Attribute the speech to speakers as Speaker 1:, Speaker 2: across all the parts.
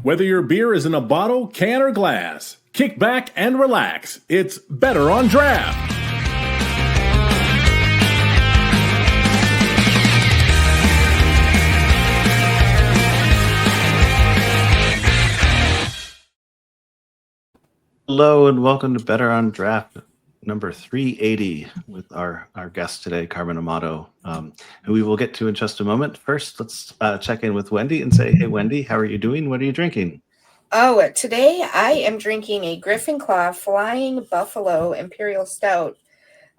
Speaker 1: Whether your beer is in a bottle, can, or glass, kick back and relax. It's Better on Draft.
Speaker 2: Hello and welcome to Better on Draft number 380 with our guest today, Carmen Amato, who we will get to in just a moment. First, let's check in with Wendy and say, hey, Wendy, how are you doing? What are you drinking?
Speaker 3: Oh, today I am drinking a Griffin Claw Flying Buffalo Imperial Stout.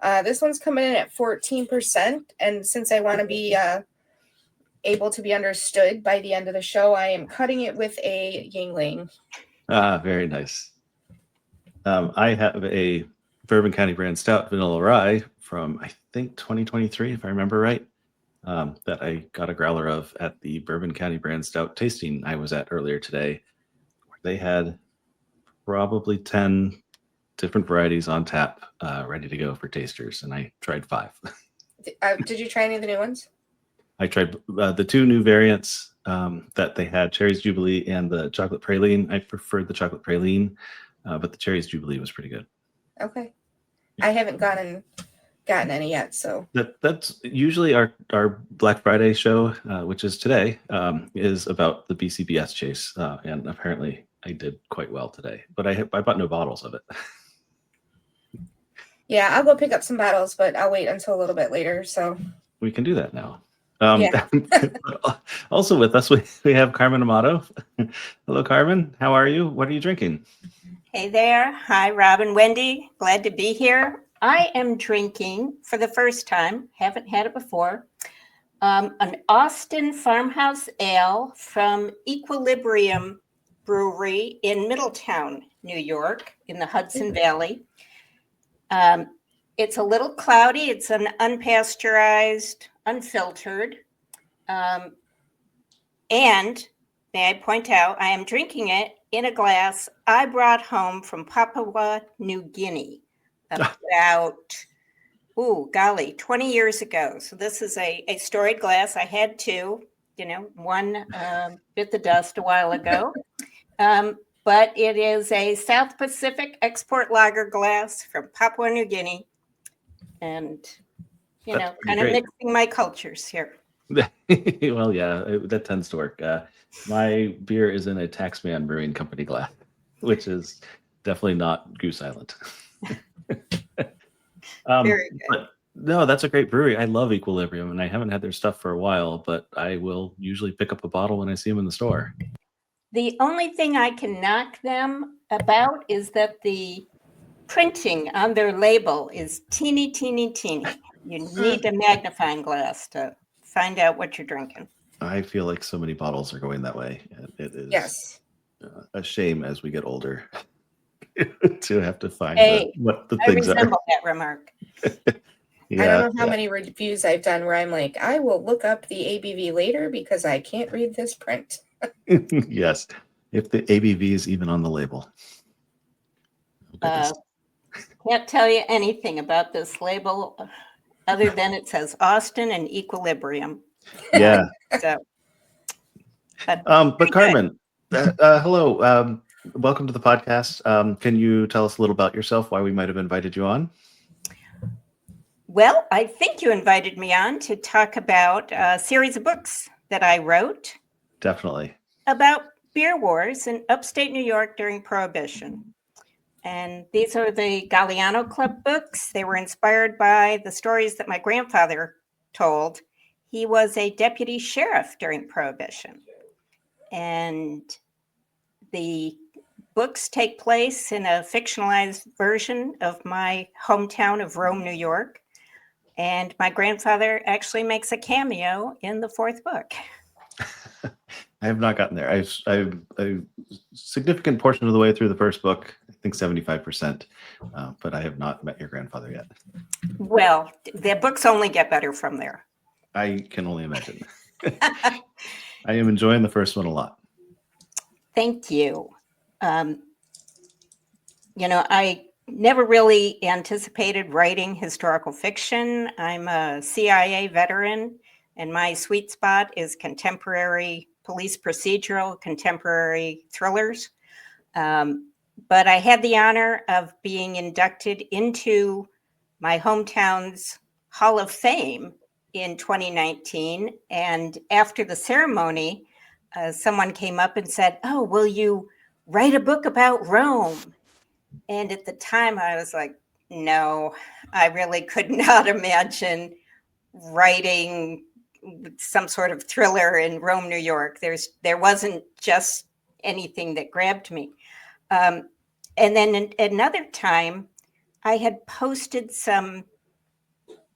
Speaker 3: This one's coming in at 14%, and since I want to be able to be understood by the end of the show, I am cutting it with a Yingling.
Speaker 2: Very nice. I have a Bourbon County brand stout vanilla rye from, I think, 2023, if I remember right, that I got a growler of at the Bourbon County brand stout tasting I was at earlier today. They had probably 10 different varieties on tap ready to go for tasters, and I tried 5.
Speaker 3: Did you try any of the new ones?
Speaker 2: I tried the 2 new variants that they had, Cherries Jubilee and the Chocolate Praline. I preferred the Chocolate Praline, but the Cherries Jubilee was pretty good.
Speaker 3: Okay. I haven't gotten any yet, so.
Speaker 2: That's usually our Black Friday show, which is today, is about the BCBS chase, and apparently I did quite well today, but I bought no bottles of it.
Speaker 3: Yeah, I'll go pick up some bottles, but I'll wait until a little bit later, so.
Speaker 2: We can do that now.
Speaker 3: Yeah.
Speaker 2: Also with us, we have Carmen Amato. Hello, Carmen. How are you? What are you drinking?
Speaker 4: Hey there. Hi, Rob and Wendy. Glad to be here. I am drinking, for the first time, haven't had it before, an Austin Farmhouse Ale from Equilibrium Brewery in Middletown, New York, in the Hudson Valley. It's a little cloudy. It's an unpasteurized, unfiltered. And may I point out, I am drinking it in a glass I brought home from Papua New Guinea about, 20 years ago. So this is a storied glass. I had 2, one bit the dust a while ago. But it is a South Pacific export lager glass from Papua New Guinea. And, kind of mixing my cultures here.
Speaker 2: Well, yeah, that tends to work. My beer is in a Taxman Brewing Company glass, which is definitely not Goose Island.
Speaker 4: Very good.
Speaker 2: But no, that's a great brewery. I love Equilibrium, and I haven't had their stuff for a while, but I will usually pick up a bottle when I see them in the store.
Speaker 4: The only thing I can knock them about is that the printing on their label is teeny, teeny, teeny. You need a magnifying glass to find out what you're drinking.
Speaker 2: I feel like so many bottles are going that way. It is
Speaker 3: Yes.
Speaker 2: A shame as we get older to have to find what the
Speaker 4: I
Speaker 2: things
Speaker 4: resemble that remark.
Speaker 2: Yeah,
Speaker 3: I don't know how many reviews I've done where I'm like, I will look up the ABV later because I can't read this print.
Speaker 2: Yes, if the ABV is even on the label.
Speaker 4: Can't tell you anything about this label other than it says Austin and Equilibrium.
Speaker 2: Yeah.
Speaker 4: So,
Speaker 2: but Carmen, hello. Welcome to the podcast. Can you tell us a little about yourself, why we might have invited you on?
Speaker 4: Well, I think you invited me on to talk about a series of books that I wrote.
Speaker 2: Definitely.
Speaker 4: About beer wars in upstate New York during Prohibition. And these are the Galliano Club books. They were inspired by the stories that my grandfather told. He was a deputy sheriff during Prohibition. And the books take place in a fictionalized version of my hometown of Rome, New York. And my grandfather actually makes a cameo in the 4th book.
Speaker 2: I have not gotten there. I've a significant portion of the way through the first book, I think 75%, but I have not met your grandfather yet.
Speaker 4: Well, the books only get better from there.
Speaker 2: I can only imagine. I am enjoying the first one a lot.
Speaker 4: Thank you. I never really anticipated writing historical fiction. I'm a CIA veteran, and my sweet spot is contemporary police procedural, contemporary thrillers. But I had the honor of being inducted into my hometown's Hall of Fame in 2019. And after the ceremony, someone came up and said, "Oh, will you write a book about Rome?" And at the time I was like, no, I really could not imagine writing some sort of thriller in Rome, New York. There wasn't just anything that grabbed me. And then another time I had posted some,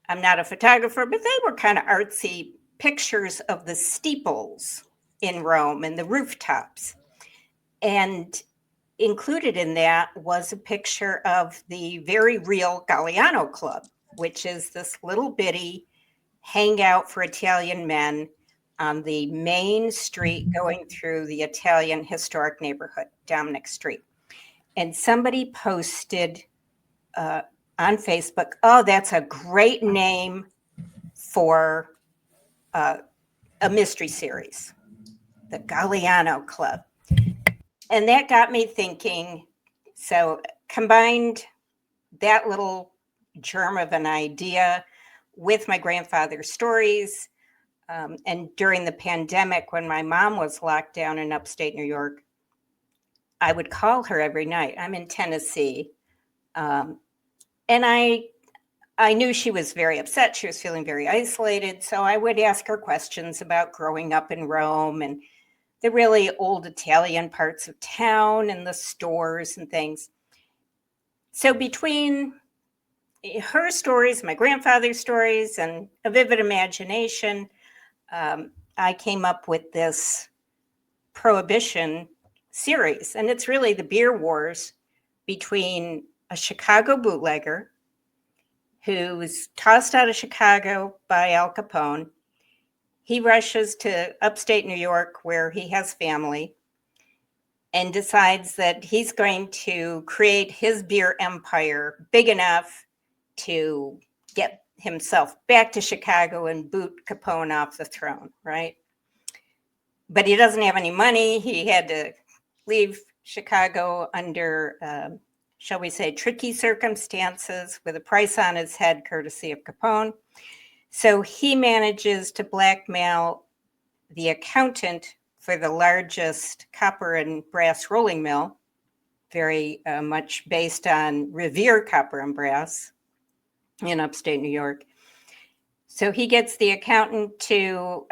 Speaker 4: I'm not a photographer, but they were kind of artsy pictures of the steeples in Rome and the rooftops. And included in that was a picture of the very real Galliano Club, which is this little bitty hangout for Italian men on the main street going through the Italian historic neighborhood, Dominic Street. And somebody posted on Facebook, "Oh, that's a great name for a mystery series, the Galliano Club." And that got me thinking. So combined that little germ of an idea with my grandfather's stories. And during the pandemic, when my mom was locked down in upstate New York, I would call her every night. I'm in Tennessee. And I knew she was very upset. She was feeling very isolated. So I would ask her questions about growing up in Rome and the really old Italian parts of town and the stores and things. So between her stories, my grandfather's stories, and a vivid imagination, I came up with this prohibition series. And it's really the beer wars between a Chicago bootlegger who was tossed out of Chicago by Al Capone. He rushes to upstate New York where he has family and decides that he's going to create his beer empire big enough to get himself back to Chicago and boot Capone off the throne, right? But he doesn't have any money. He had to leave Chicago under, shall we say, tricky circumstances with a price on his head courtesy of Capone. So he manages to blackmail the accountant for the largest copper and brass rolling mill, very much based on Revere copper and brass in upstate New York. So he gets the accountant to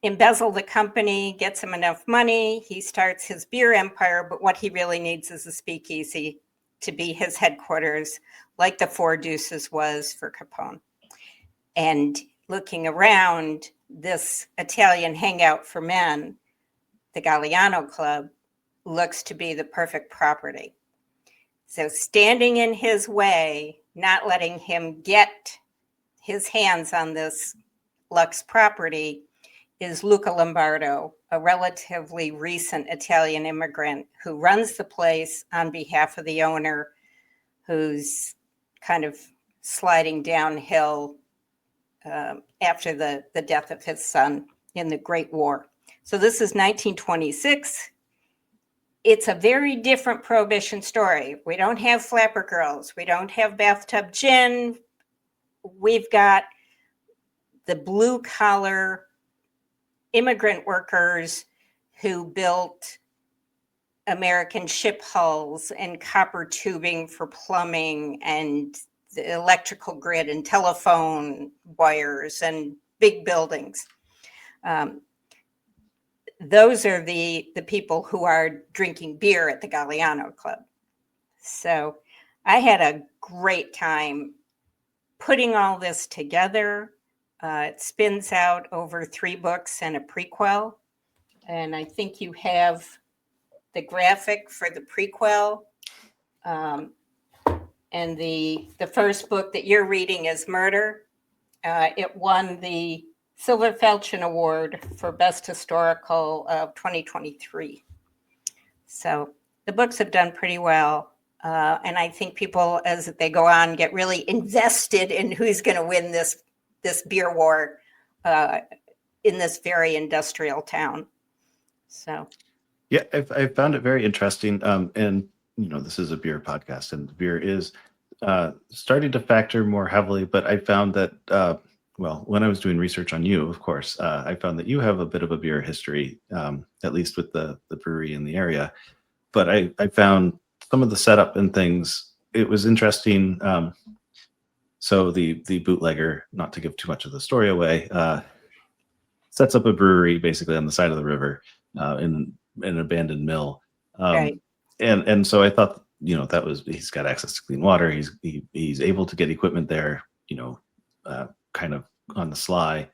Speaker 4: embezzle the company, gets him enough money. He starts his beer empire, but what he really needs is a speakeasy to be his headquarters, like the Four Deuces was for Capone. And looking around, this Italian hangout for men, the Galliano Club, looks to be the perfect property. So standing in his way, not letting him get his hands on this luxe property, is Luca Lombardo, a relatively recent Italian immigrant who runs the place on behalf of the owner, who's kind of sliding downhill after the death of his son in the Great War. So this is 1926. It's a very different prohibition story. We don't have flapper girls. We don't have bathtub gin. We've got the blue collar immigrant workers who built American ship hulls and copper tubing for plumbing and the electrical grid and telephone wires and big buildings. Those are the people who are drinking beer at the Galliano Club. So I had a great time putting all this together. It spins out over 3 books and a prequel. And I think you have the graphic for the prequel. And the first book that you're reading is Murder. It won the Silver Falchion Award for Best Historical of 2023. So the books have done pretty well. And I think people, as they go on, get really invested in who's going to win this beer war in this very industrial town. So,
Speaker 2: Yeah, I found it very interesting. And this is a beer podcast, and beer is starting to factor more heavily. But I found that, when I was doing research on you, of course, I found that you have a bit of a beer history, at least with the brewery in the area. But I found some of the setup and things. It was interesting. So the bootlegger, not to give too much of the story away, sets up a brewery basically on the side of the river in an abandoned mill.
Speaker 4: right.
Speaker 2: And so I thought, that was, he's got access to clean water. He's able to get equipment there, kind of on the sly.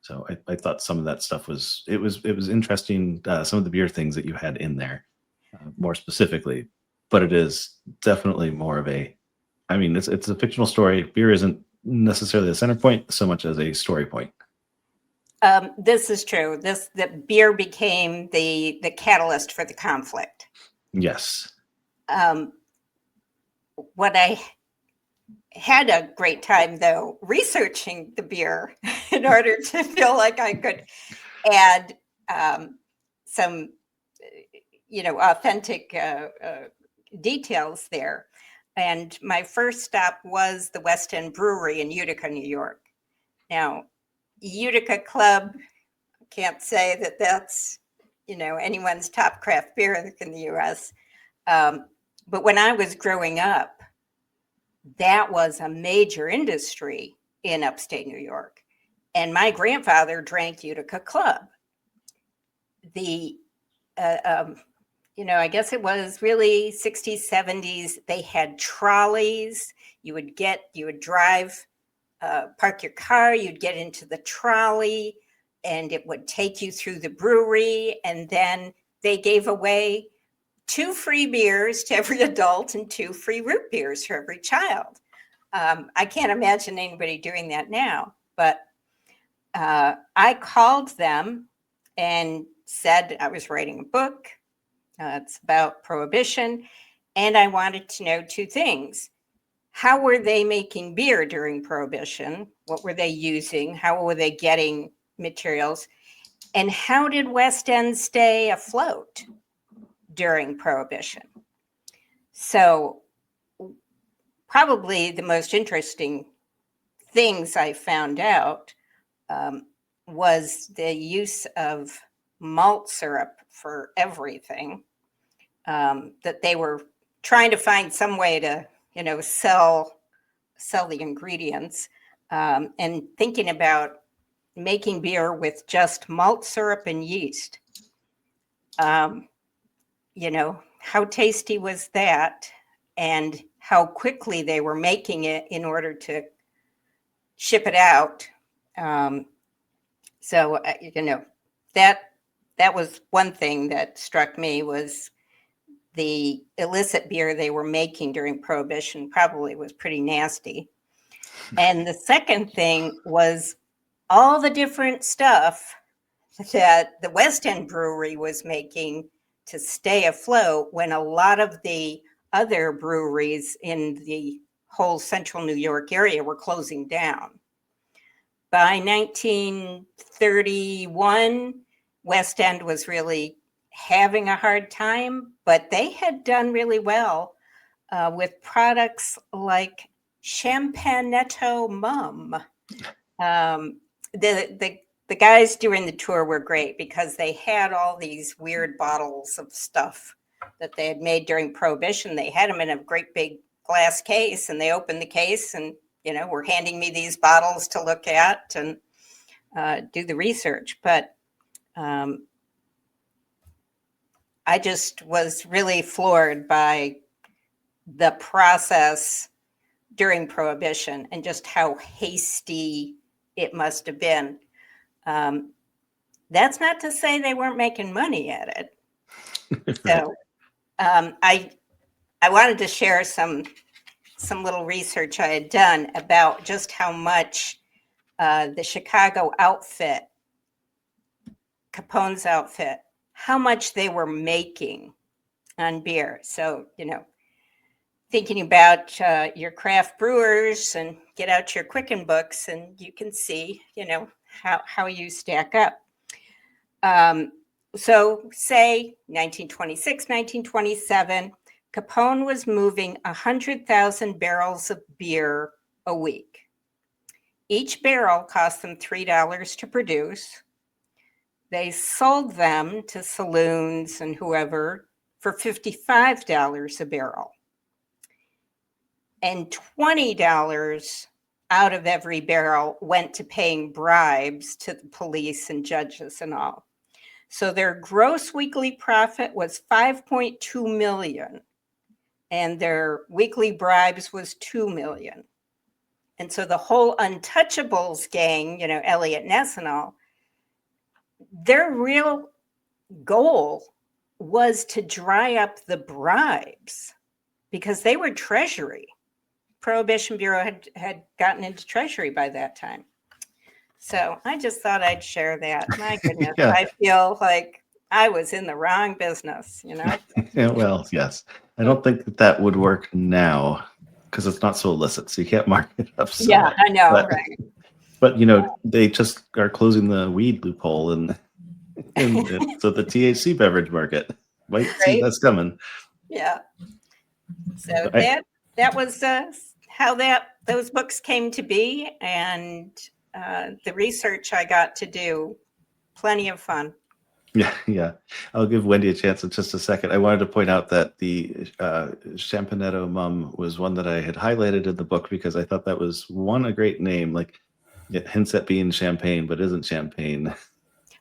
Speaker 2: So I thought some of that stuff was interesting. Some of the beer things that you had in there, more specifically, but it is definitely more of it's a fictional story. Beer isn't necessarily the center point so much as a story point.
Speaker 4: This is true. The beer became the catalyst for the conflict.
Speaker 2: Yes.
Speaker 4: What I had a great time, though, researching the beer in order to feel like I could add some, authentic details there. And my first stop was the West End Brewery in Utica, New York. Now, Utica Club, can't say that that's, anyone's top craft beer in the U.S. But when I was growing up, that was a major industry in upstate New York. And my grandfather drank Utica Club. I guess it was really 60s, 70s. They had trolleys. You would drive, park your car, you'd get into the trolley, and it would take you through the brewery. And then they gave away 2 free beers to every adult and 2 free root beers for every child. I can't imagine anybody doing that now, but I called them and said I was writing a book. It's about prohibition. And I wanted to know 2 things. How were they making beer during prohibition? What were they using? How were they getting materials? And how did West End stay afloat during prohibition? So probably the most interesting things I found out was the use of malt syrup for everything, that they were trying to find some way to, sell the ingredients, and thinking about making beer with just malt syrup and yeast. How tasty was that? And how quickly they were making it in order to ship it out. So that was one thing that struck me, was the illicit beer they were making during Prohibition probably was pretty nasty. And the second thing was all the different stuff that the West End Brewery was making to stay afloat when a lot of the other breweries in the whole central New York area were closing down. By 1931, West End was really having a hard time, but they had done really well with products like Champanetto Mum. The guys during the tour were great because they had all these weird bottles of stuff that they had made during Prohibition. They had them in a great big glass case, and they opened the case and, were handing me these bottles to look at and do the research. But I just was really floored by the process during Prohibition and just how hasty it must have been. That's not to say they weren't making money at it. So I wanted to share some little research I had done about just how much the Chicago outfit, Capone's outfit, how much they were making on beer. So, thinking about your craft brewers, and get out your Quicken books, and you can see, how you stack up. So say 1926, 1927, Capone was moving 100,000 barrels of beer a week. Each barrel cost them $3 to produce. They sold them to saloons and whoever for $55 a barrel. And $20 out of every barrel went to paying bribes to the police and judges and all. So their gross weekly profit was $5.2 million, and their weekly bribes was $2 million. And so the whole Untouchables gang, Elliot Ness and all, their real goal was to dry up the bribes because they were Treasury. Prohibition Bureau had gotten into Treasury by that time. So I just thought I'd share that. My goodness,
Speaker 2: Yeah.
Speaker 4: I feel like I was in the wrong business,
Speaker 2: Yeah, well, yes. I don't think that would work now because it's not so illicit, so you can't mark it up so
Speaker 4: Yeah,
Speaker 2: much.
Speaker 4: I know,
Speaker 2: But,
Speaker 4: right?
Speaker 2: but they just are closing the weed loophole and so the THC beverage market might see
Speaker 4: Right?
Speaker 2: that's coming.
Speaker 4: Yeah. So
Speaker 2: I-
Speaker 4: that was how those books came to be, and the research I got to do. Plenty of fun.
Speaker 2: Yeah. I'll give Wendy a chance in just a second. I wanted to point out that the Champanetto Mum was one that I had highlighted in the book because I thought that was a great name. Like it hints at being champagne, but isn't champagne.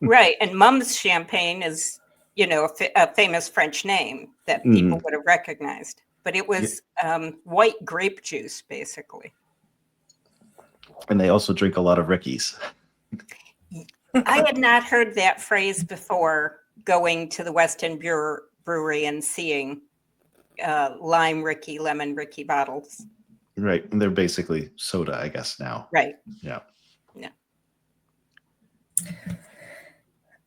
Speaker 4: Right. And Mum's Champagne is, a famous French name that people would have recognized. But it was white grape juice, basically.
Speaker 2: And they also drink a lot of Rickies.
Speaker 4: I had not heard that phrase before going to the West End Brewery and seeing lime Ricky, lemon Ricky bottles.
Speaker 2: Right. And they're basically soda, I guess, now.
Speaker 4: Right.
Speaker 2: Yeah.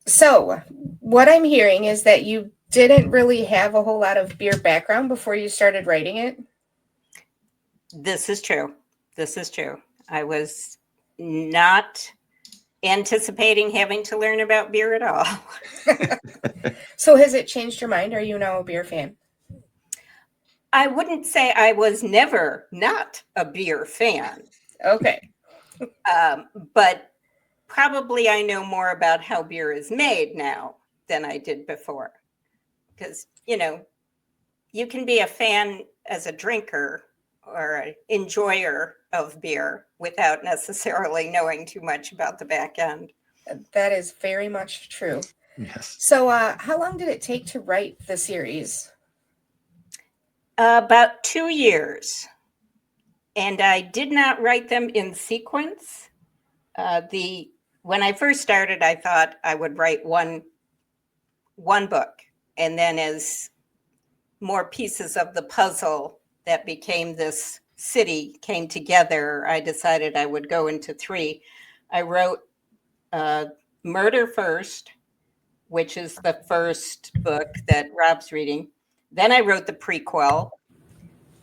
Speaker 3: So what I'm hearing is that you didn't really have a whole lot of beer background before you started writing it.
Speaker 4: This is true. I was not anticipating having to learn about beer at all.
Speaker 3: So has it changed your mind? Are you now a beer fan?
Speaker 4: I wouldn't say I was never not a beer fan.
Speaker 3: Okay.
Speaker 4: But probably I know more about how beer is made now than I did before. Because, you can be a fan as a drinker or an enjoyer of beer without necessarily knowing too much about the back end.
Speaker 3: That is very much true.
Speaker 2: Yes.
Speaker 3: So how long did it take to write the series?
Speaker 4: About 2 years. And I did not write them in sequence. When I first started, I thought I would write one book. And then as more pieces of the puzzle that became this city came together, I decided I would go into 3. I wrote Murder first, which is the first book that Rob's reading. Then I wrote the prequel.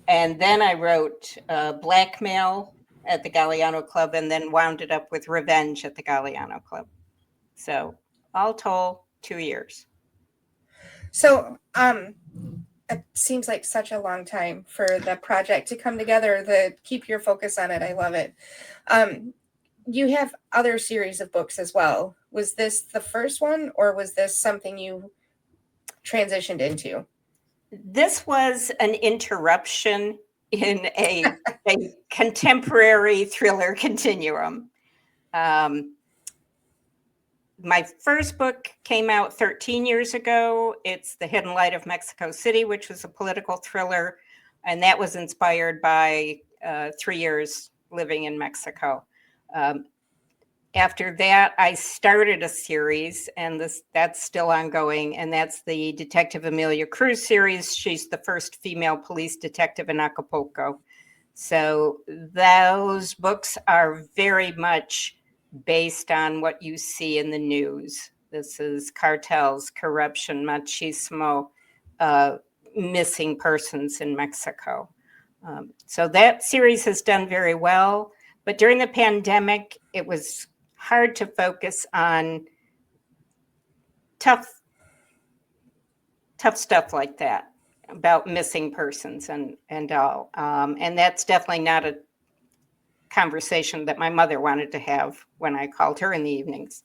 Speaker 4: And then I wrote Blackmail at the Galliano Club, and then wound it up with Revenge at the Galliano Club. So all told, 2 years.
Speaker 3: So it seems like such a long time for the project to come together, keep your focus on it. I love it. You have other series of books as well. Was this the first one, or was this something you transitioned into?
Speaker 4: This was an interruption in a contemporary thriller continuum. My first book came out 13 years ago. It's The Hidden Light of Mexico City, which was a political thriller. And that was inspired by 3 years living in Mexico. After that, I started a series, and that's still ongoing, and that's the Detective Amelia Cruz series. She's the first female police detective in Acapulco. So those books are very much based on what you see in the news. This is cartels, corruption, machismo, missing persons in Mexico. So that series has done very well. But during the pandemic, it was hard to focus on tough tough stuff like that about missing persons and all. And that's definitely not a conversation that my mother wanted to have when I called her in the evenings.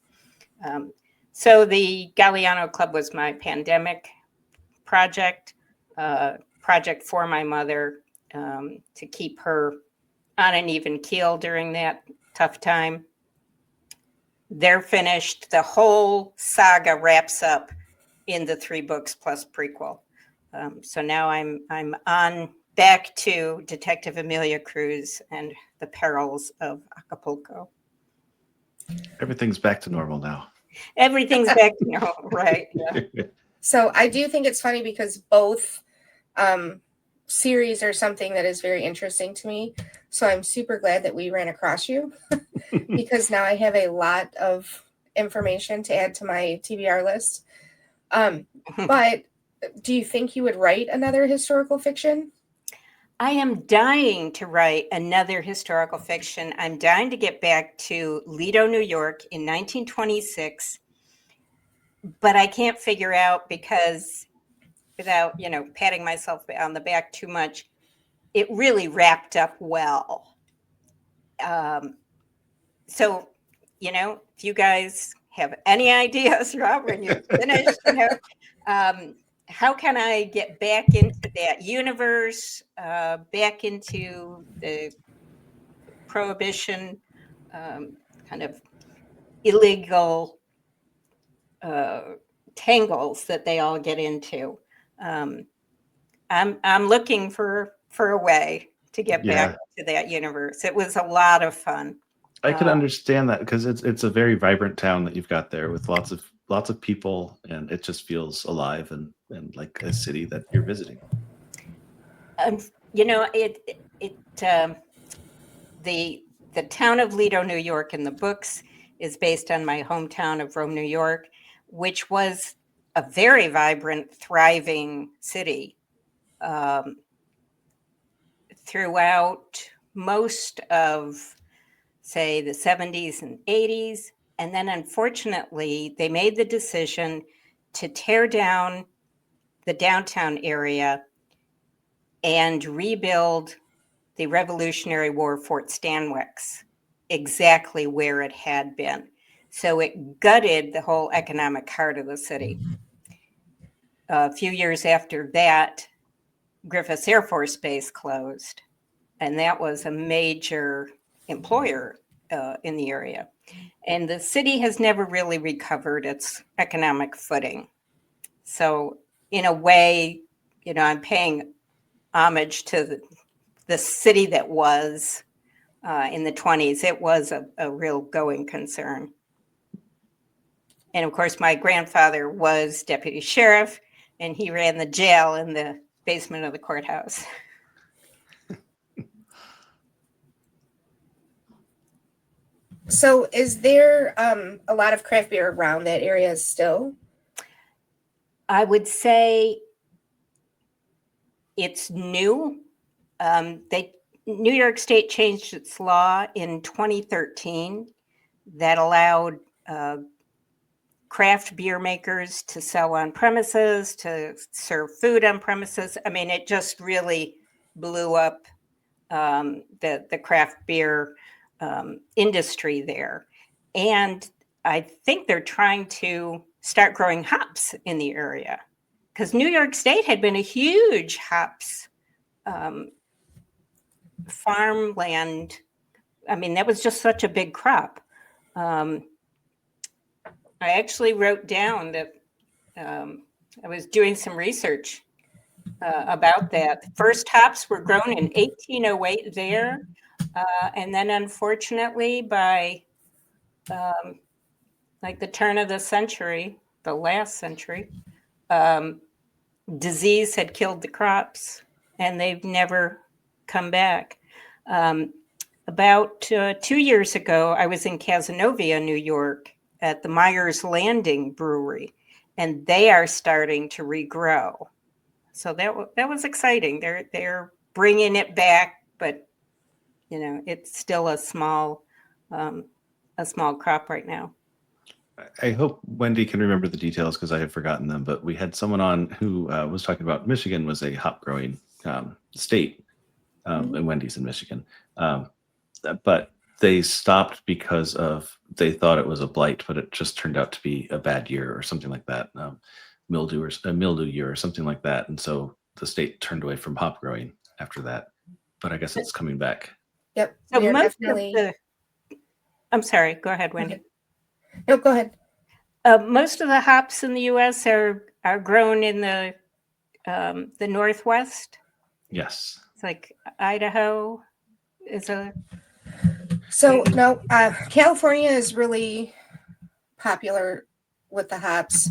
Speaker 4: So the Galliano Club was my pandemic project for my mother, to keep her on an even keel during that tough time. They're finished. The whole saga wraps up in the 3 books plus prequel. So now I'm on back to Detective Amelia Cruz and the perils of Acapulco.
Speaker 2: Everything's back to normal now.
Speaker 4: Everything's back to normal, right? Yeah.
Speaker 3: So I do think it's funny because both series are something that is very interesting to me. So I'm super glad that we ran across you because now I have a lot of information to add to my TBR list. But do you think you would write another historical fiction?
Speaker 4: I am dying to write another historical fiction. I'm dying to get back to Lido, New York in 1926, but I can't figure out, because without, patting myself on the back too much, it really wrapped up well. So, if you guys have any ideas, Rob, when you're finished, how can I get back into that universe, back into the prohibition, kind of illegal tangles that they all get into? I'm looking for a way to get back to that universe. It was a lot of fun.
Speaker 2: I could understand that because it's a very vibrant town that you've got there with lots of people, and it just feels alive and like a city that you're visiting.
Speaker 4: The town of Lido, New York in the books is based on my hometown of Rome, New York, which was a very vibrant, thriving city throughout most of, say, the 70s and 80s. And then, unfortunately, they made the decision to tear down the downtown area and rebuild the Revolutionary War Fort Stanwix exactly where it had been. So it gutted the whole economic heart of the city. A few years after that, Griffiths Air Force Base closed, and that was a major employer in the area. And the city has never really recovered its economic footing. So in a way, I'm paying homage to the city that was in the 20s. It was a real going concern. And of course, my grandfather was deputy sheriff, and he ran the jail in the basement of the courthouse.
Speaker 3: So is there a lot of craft beer around that area still?
Speaker 4: I would say it's new. New York State changed its law in 2013 that allowed craft beer makers to sell on premises, to serve food on premises. I mean, it just really blew up the craft beer industry there. And I think they're trying to start growing hops in the area, because New York State had been a huge hops farmland. I mean, that was just such a big crop. I actually wrote down that I was doing some research about that. First hops were grown in 1808 there. And then unfortunately by like the turn of the century, the last century, disease had killed the crops, and they've never come back. About 2 years ago, I was in Cazenovia, New York, at the Myers Landing Brewery, and they are starting to regrow. So that was exciting. They're bringing it back, but it's still a small crop right now.
Speaker 2: I hope Wendy can remember the details because I have forgotten them. But we had someone on who was talking about Michigan was a hop growing state, and Wendy's in Michigan. But they stopped because they thought it was a blight, but it just turned out to be a bad year or something like that, mildew or a mildew year or something like that. And so the state turned away from hop growing after that. But I guess it's coming back.
Speaker 3: Yep.
Speaker 4: So
Speaker 3: we are
Speaker 4: most
Speaker 3: definitely.
Speaker 4: of I'm sorry. Go ahead, Wendy.
Speaker 3: Okay. No, go ahead.
Speaker 4: Most of the hops in the U.S. are grown in the Northwest.
Speaker 2: Yes.
Speaker 4: It's like Idaho is a.
Speaker 3: So no, California is really popular with the hops.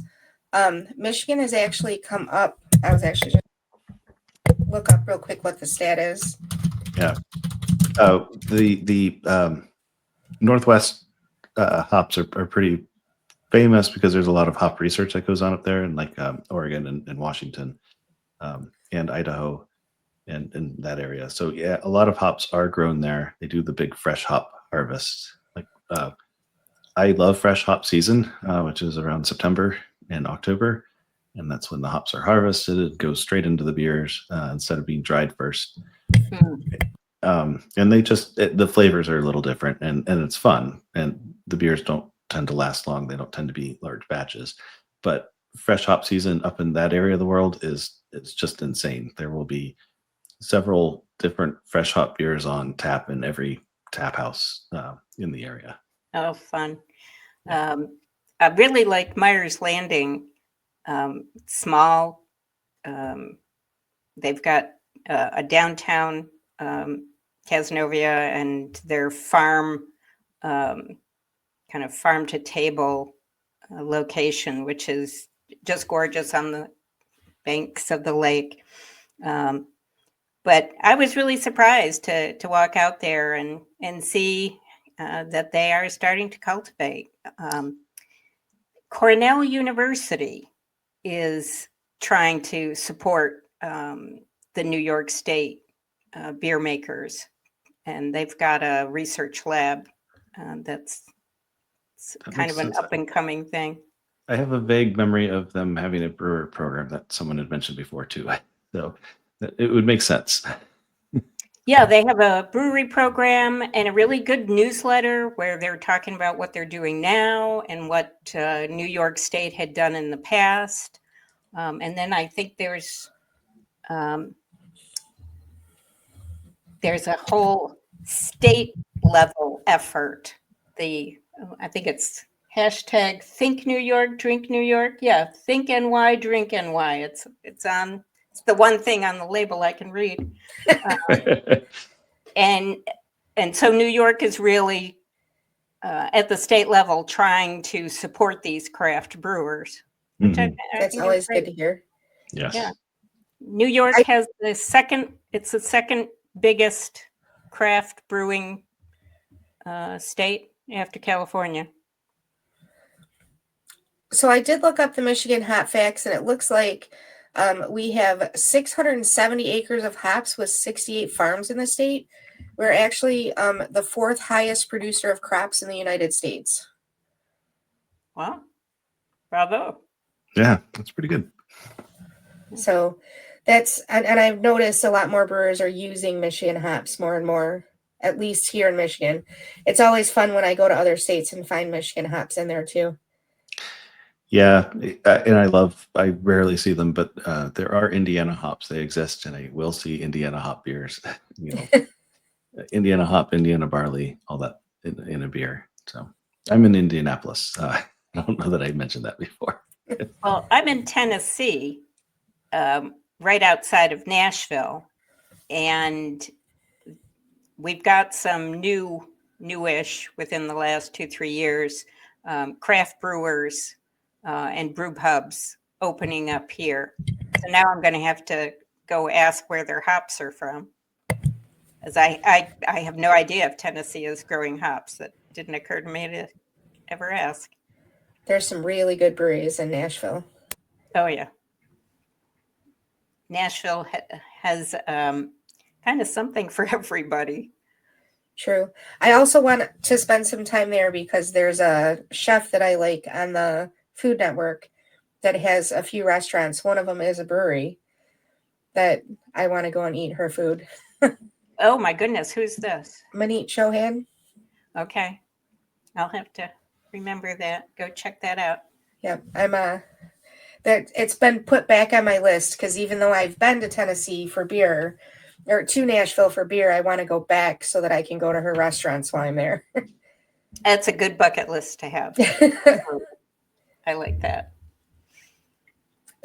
Speaker 3: Michigan has actually come up. I was actually just look up real quick what the stat is.
Speaker 2: Yeah. The Northwest hops are pretty famous because there's a lot of hop research that goes on up there in like Oregon and Washington and Idaho and in that area. So yeah, a lot of hops are grown there. They do the big fresh hop harvest. Like I love fresh hop season, which is around September and October. And that's when the hops are harvested. It goes straight into the beers instead of being dried first. And they just the flavors are a little different and it's fun. And the beers don't tend to last long. They don't tend to be large batches. But fresh hop season up in that area of the world it's just insane. There will be several different fresh hop beers on tap in every tap house in the area.
Speaker 4: Oh, fun. I really like Myers Landing. Small. They've got a downtown Cazenovia and their farm, kind of farm to table location, which is just gorgeous on the banks of the lake. But I was really surprised to walk out there and see that they are starting to cultivate. Cornell University is trying to support the New York State beer makers, and they've got a research lab that's kind of an up and coming thing.
Speaker 2: I have a vague memory of them having a brewer program that someone had mentioned before too. So it would make sense.
Speaker 4: Yeah, they have a brewery program and a really good newsletter where they're talking about what they're doing now and what New York State had done in the past. And then I think there's a whole state level effort. I think it's hashtag Think New York, Drink New York. Yeah, Think NY, Drink NY. It's the one thing on the label I can read. And so New York is really at the state level trying to support these craft brewers. Which I
Speaker 3: That's
Speaker 4: think
Speaker 3: always
Speaker 4: is great.
Speaker 3: good to hear.
Speaker 2: Yes.
Speaker 4: Yeah. New York has the second biggest craft brewing state after California.
Speaker 3: So I did look up the Michigan hop facts, and it looks like we have 670 acres of hops with 68 farms in the state. We're actually the fourth highest producer of crops in the United States.
Speaker 4: Wow. Bravo.
Speaker 2: Yeah, that's pretty good.
Speaker 3: So and I've noticed a lot more brewers are using Michigan hops more and more, at least here in Michigan. It's always fun when I go to other states and find Michigan hops in there too.
Speaker 2: Yeah, and I rarely see them, but there are Indiana hops. They exist, and I will see Indiana hop beers. Indiana hop, Indiana barley, all that in a beer. So I'm in Indianapolis. I don't know that I mentioned that before.
Speaker 4: Well, I'm in Tennessee, right outside of Nashville, and we've got some newish within the last 2-3 years, craft brewers and brew pubs opening up here. So now I'm going to have to go ask where their hops are from, as I have no idea if Tennessee is growing hops. That didn't occur to me to ever ask.
Speaker 3: There's some really good breweries in Nashville.
Speaker 4: Oh, yeah. Nashville has kind of something for everybody.
Speaker 3: True. I also want to spend some time there because there's a chef that I like on the Food Network that has a few restaurants. One of them is a brewery that I want to go and eat her food.
Speaker 4: Oh my goodness, who's this?
Speaker 3: Manit Chohan.
Speaker 4: Okay. I'll have to remember that. Go check that out.
Speaker 3: Yep. I'm that it's been put back on my list because even though I've been to Tennessee for beer or to Nashville for beer, I want to go back so that I can go to her restaurants while I'm there.
Speaker 4: That's a good bucket list to have. I like that.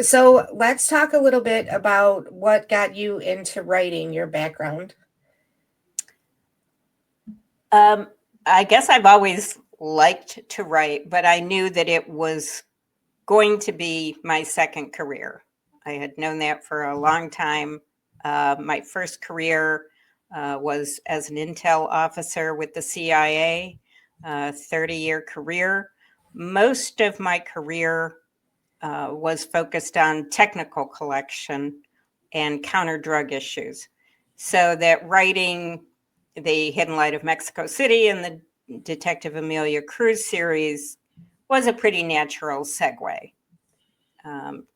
Speaker 3: So let's talk a little bit about what got you into writing, your background.
Speaker 4: I guess I've always liked to write, but I knew that it was going to be my second career. I had known that for a long time. My first career was as an intel officer with the CIA, 30-year career. Most of my career was focused on technical collection and counter-drug issues. So that writing The Hidden Light of Mexico City and the Detective Amelia Cruz series was a pretty natural segue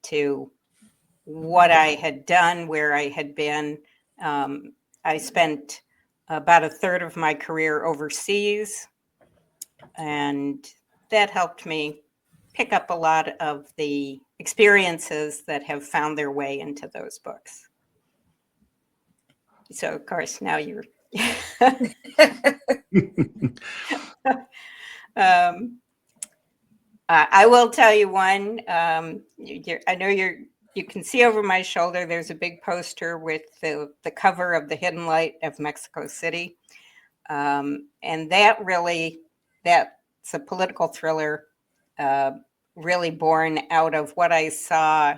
Speaker 4: to what I had done, where I had been. I spent about a third of my career overseas, and that helped me pick up a lot of the experiences that have found their way into those books. So, of course, now you're. I will tell you one. I know you can see over my shoulder. There's a big poster with the cover of The Hidden Light of Mexico City, and that's a political thriller, really born out of what I saw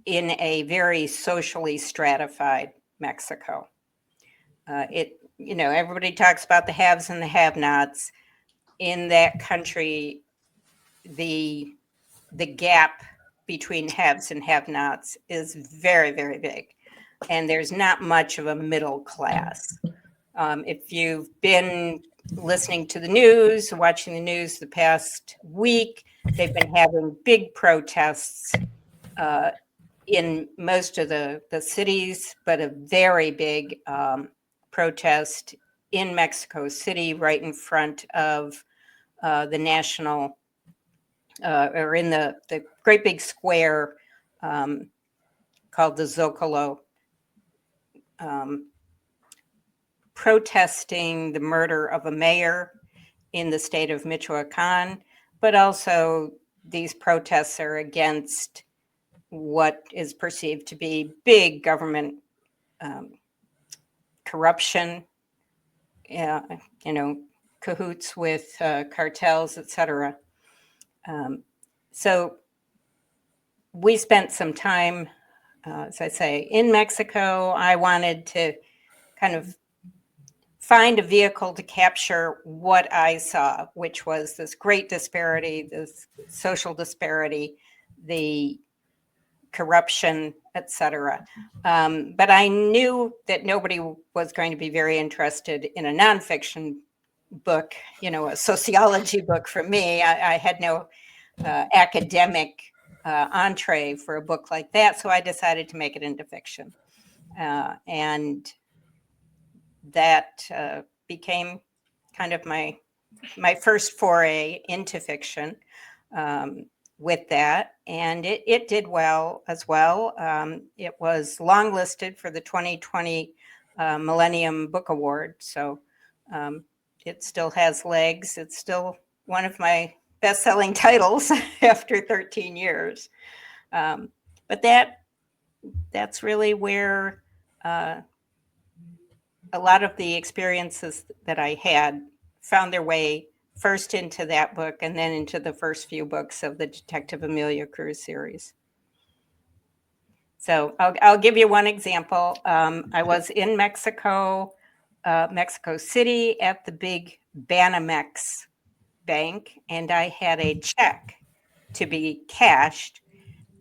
Speaker 4: in a very socially stratified Mexico. Everybody talks about the haves and the have-nots. In that country, the gap between haves and have-nots is very, very big, and there's not much of a middle class. If you've been listening to the news, watching the news the past week, they've been having big protests in most of the cities, but a very big protest in Mexico City, right in front of the national, or in the great big square called the Zocalo, protesting the murder of a mayor in the state of Michoacan, but also these protests are against what is perceived to be big government corruption, cahoots with cartels, etc. So we spent some time, as I say, in Mexico. I wanted to kind of find a vehicle to capture what I saw, which was this great disparity, this social disparity, the corruption, etc. But I knew that nobody was going to be very interested in a nonfiction book, a sociology book for me. I had no academic entree for a book like that, so I decided to make it into fiction. And that became kind of my first foray into fiction with that. And it did well as well. It was longlisted for the 2020 Millennium Book Award. So it still has legs. It's still one of my best-selling titles after 13 years. But that's really where a lot of the experiences that I had found their way first into that book and then into the first few books of the Detective Amelia Cruz series. So I'll give you one example. I was in Mexico City at the big Banamex bank, and I had a check to be cashed.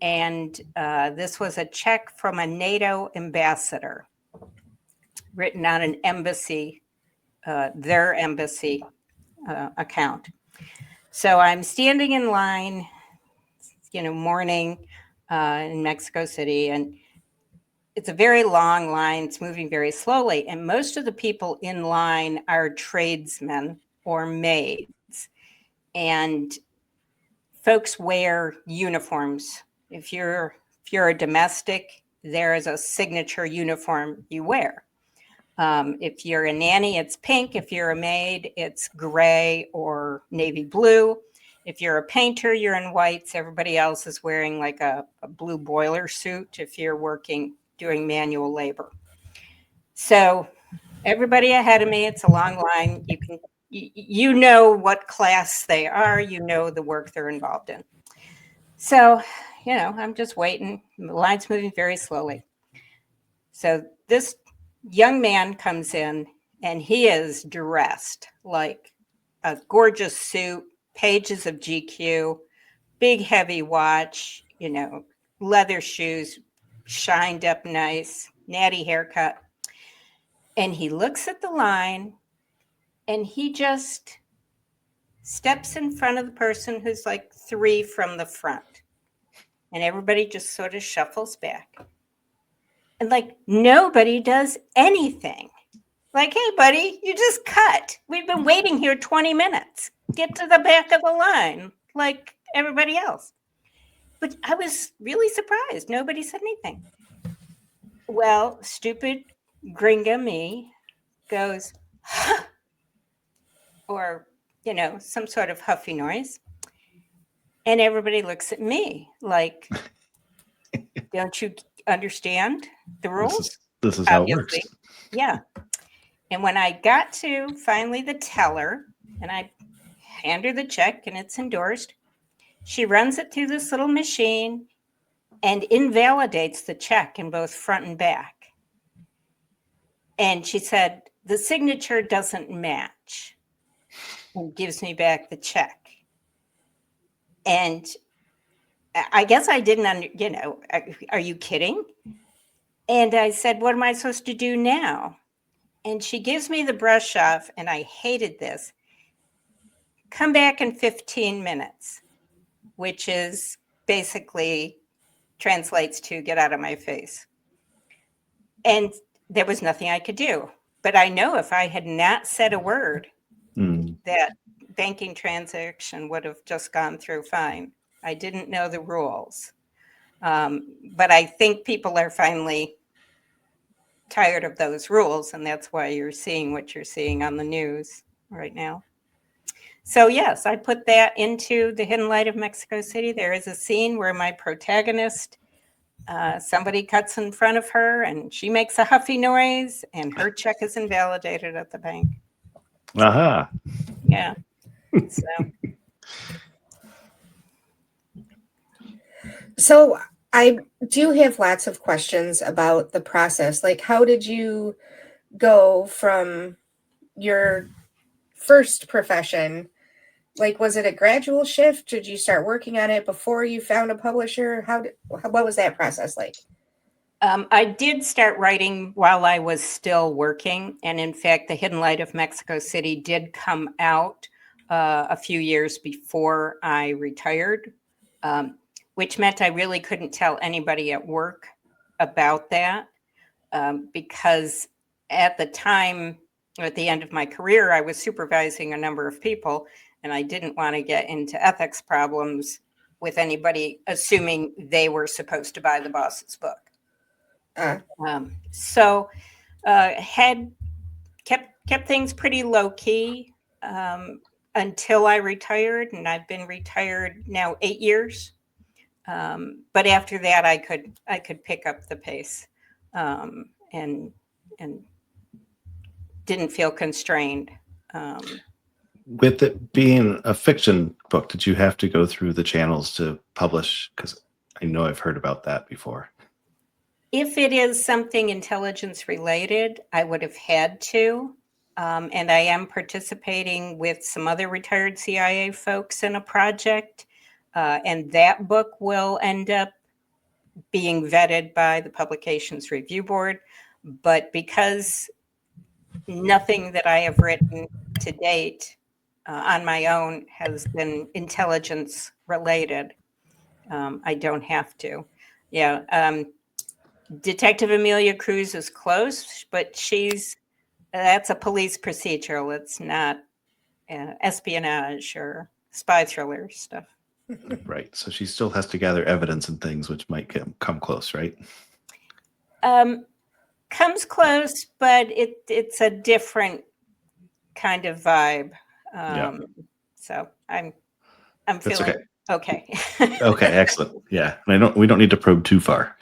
Speaker 4: And this was a check from a NATO ambassador. written on an embassy, their embassy account. So I'm standing in line, morning in Mexico City, and it's a very long line. It's moving very slowly. And most of the people in line are tradesmen or maids. And folks wear uniforms. If you're a domestic, there is a signature uniform you wear. If you're a nanny, it's pink. If you're a maid, it's gray or navy blue. If you're a painter, you're in whites. Everybody else is wearing like a blue boiler suit if you're doing manual labor. So everybody ahead of me, it's a long line. You know what class they are. You know the work they're involved in. So, I'm just waiting. The line's moving very slowly. So this young man comes in and he is dressed like a gorgeous suit, pages of GQ, big heavy watch, leather shoes, shined up nice, natty haircut. And he looks at the line and he just steps in front of the person who's like 3 from the front. And everybody just sort of shuffles back. And like nobody does anything. Like, hey, buddy, you just cut. We've been waiting here 20 minutes. Get to the back of the line like everybody else. But I was really surprised. Nobody said anything. Well, stupid gringa me goes, huh, or, some sort of huffy noise. And everybody looks at me like, don't you understand the rules?
Speaker 2: This is how it works.
Speaker 4: Yeah. And when I got to finally the teller and I hand her the check and it's endorsed, she runs it through this little machine and invalidates the check in both front and back. And she said, the signature doesn't match, and gives me back the check. And I guess I didn't, are you kidding? And I said, what am I supposed to do now? And she gives me the brush off, and I hated this. Come back in 15 minutes, which is basically translates to get out of my face. And there was nothing I could do. But I know if I had not said a word, that banking transaction would have just gone through fine. I didn't know the rules. But I think people are finally tired of those rules, and that's why you're seeing what you're seeing on the news right now. So yes, I put that into The Hidden Light of Mexico City. There is a scene where my protagonist, somebody cuts in front of her and she makes a huffy noise and her check is invalidated at the bank.
Speaker 2: Aha.
Speaker 4: Yeah.
Speaker 3: So I do have lots of questions about the process. Like, how did you go from your first profession? Like, was it a gradual shift? Did you start working on it before you found a publisher? What was that process like?
Speaker 4: I did start writing while I was still working. And in fact, The Hidden Light of Mexico City did come out a few years before I retired, which meant I really couldn't tell anybody at work about that because at the time, at the end of my career, I was supervising a number of people, and I didn't want to get into ethics problems with anybody assuming they were supposed to buy the boss's book. So had kept things pretty low key until I retired, and I've been retired now 8 years. But after that, I could pick up the pace and didn't feel constrained.
Speaker 2: With it being a fiction book, did you have to go through the channels to publish? Because I know I've heard about that before.
Speaker 4: If it is something intelligence related, I would have had to. And I am participating with some other retired CIA folks in a project. And that book will end up being vetted by the Publications Review Board. But because nothing that I have written to date on my own has been intelligence related. I don't have to. Yeah. Detective Amelia Cruz is close, but that's a police procedural. It's not espionage or spy thriller stuff.
Speaker 2: Right. So she still has to gather evidence and things, which might come close, right?
Speaker 4: Comes close, but it's a different kind of vibe. So I'm
Speaker 2: That's
Speaker 4: feeling okay.
Speaker 2: Okay, excellent. Yeah, and we don't need to probe too far.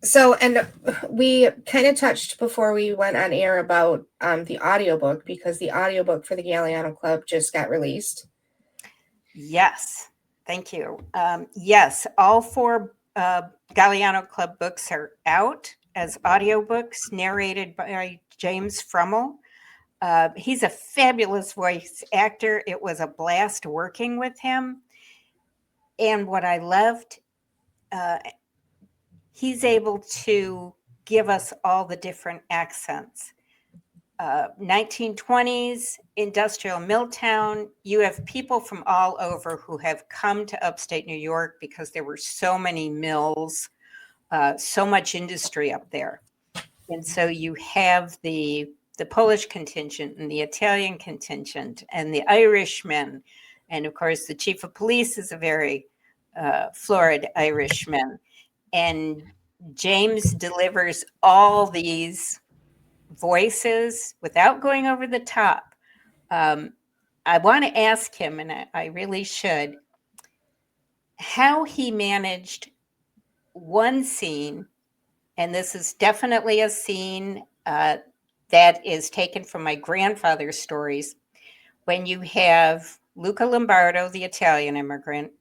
Speaker 3: So, and we kind of touched before we went on air about the audiobook, because the audiobook for the Galliano Club just got released.
Speaker 4: Yes, thank you. Yes, all 4 Galliano Club books are out as audiobooks narrated by James Frummel. He's a fabulous voice actor. It was a blast working with him. And what I loved, he's able to give us all the different accents. 1920s, industrial Milltown. You have people from all over who have come to upstate New York because there were so many mills, so much industry up there. And so you have the Polish contingent and the Italian contingent and the Irishmen. And of course, the chief of police is a very florid Irishman. And James delivers all these voices without going over the top. I want to ask him, and I really should, how he managed one scene, and this is definitely a scene that is taken from my grandfather's stories, when you have Luca Lombardo, the Italian immigrant,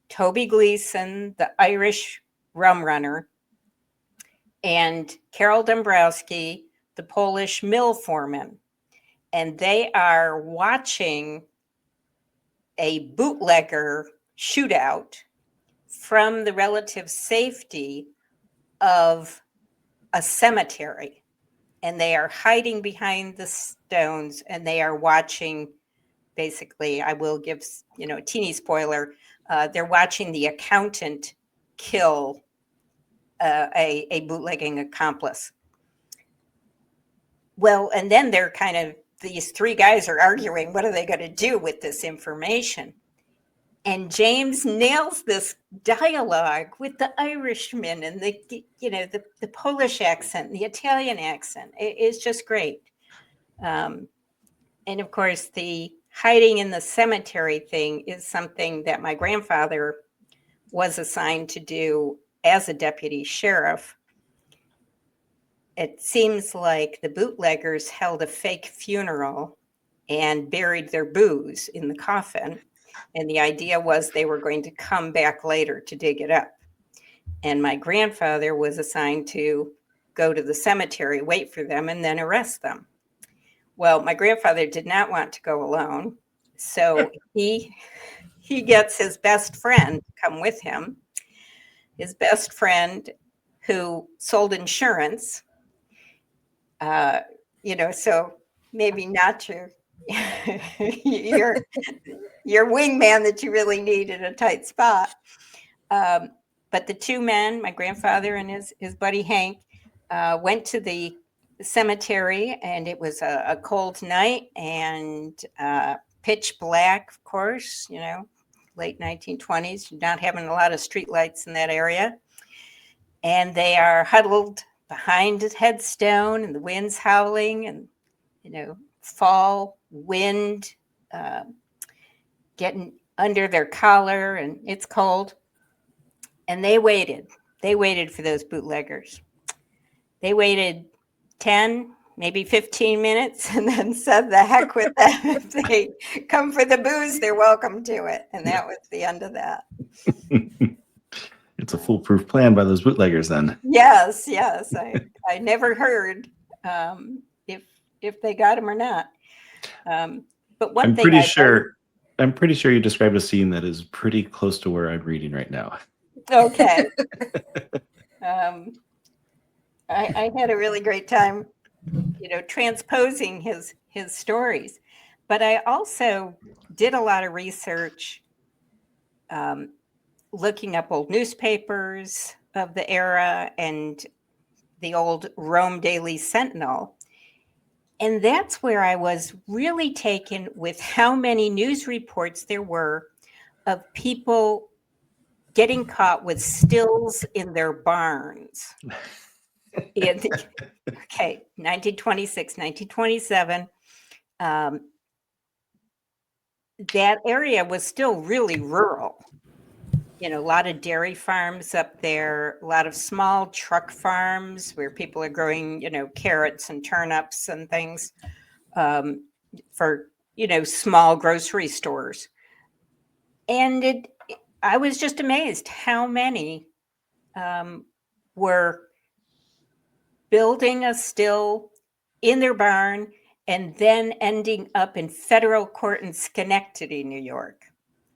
Speaker 4: Toby Gleason, the Irish rum runner, and Carol Dombrowski, the Polish mill foreman. And they are watching a bootlegger shootout from the relative safety of a cemetery. And they are hiding behind the stones and they are watching, basically, I will give, a teeny spoiler. They're watching the accountant kill a bootlegging accomplice. Well, and then these 3 guys are arguing, what are they going to do with this information? And James nails this dialogue with the Irishman and the Polish accent, the Italian accent. It's just great. And of course, the hiding in the cemetery thing is something that my grandfather was assigned to do as a deputy sheriff. It seems like the bootleggers held a fake funeral and buried their booze in the coffin. And the idea was they were going to come back later to dig it up. And my grandfather was assigned to go to the cemetery, wait for them, and then arrest them. Well, my grandfather did not want to go alone. So he gets his best friend to come with him. His best friend who sold insurance. So maybe not your wingman that you really need in a tight spot. But the 2 men, my grandfather and his buddy Hank, went to the cemetery, and it was a cold night and pitch black, of course, late 1920s, not having a lot of street lights in that area. And they are huddled behind a headstone, and the wind's howling, and fall wind getting under their collar, and it's cold. And they waited for those bootleggers. They waited 10, maybe 15 minutes, and then said the heck with them. If they come for the booze, they're welcome to it. And that was the end of that.
Speaker 2: It's a foolproof plan by those bootleggers then.
Speaker 4: Yes. I never heard if they got him or not. But one thing
Speaker 2: I'm pretty sure you described a scene that is pretty close to where I'm reading right now.
Speaker 4: Okay. I had a really great time, transposing his stories. But I also did a lot of research, looking up old newspapers of the era and the old Rome Daily Sentinel. And that's where I was really taken with how many news reports there were of people getting caught with stills in their barns. 1926, 1927. That area was still really rural. A lot of dairy farms up there, a lot of small truck farms where people are growing, carrots and turnips and things, for, small grocery stores. And I was just amazed how many were building a still in their barn and then ending up in federal court in Schenectady, New York.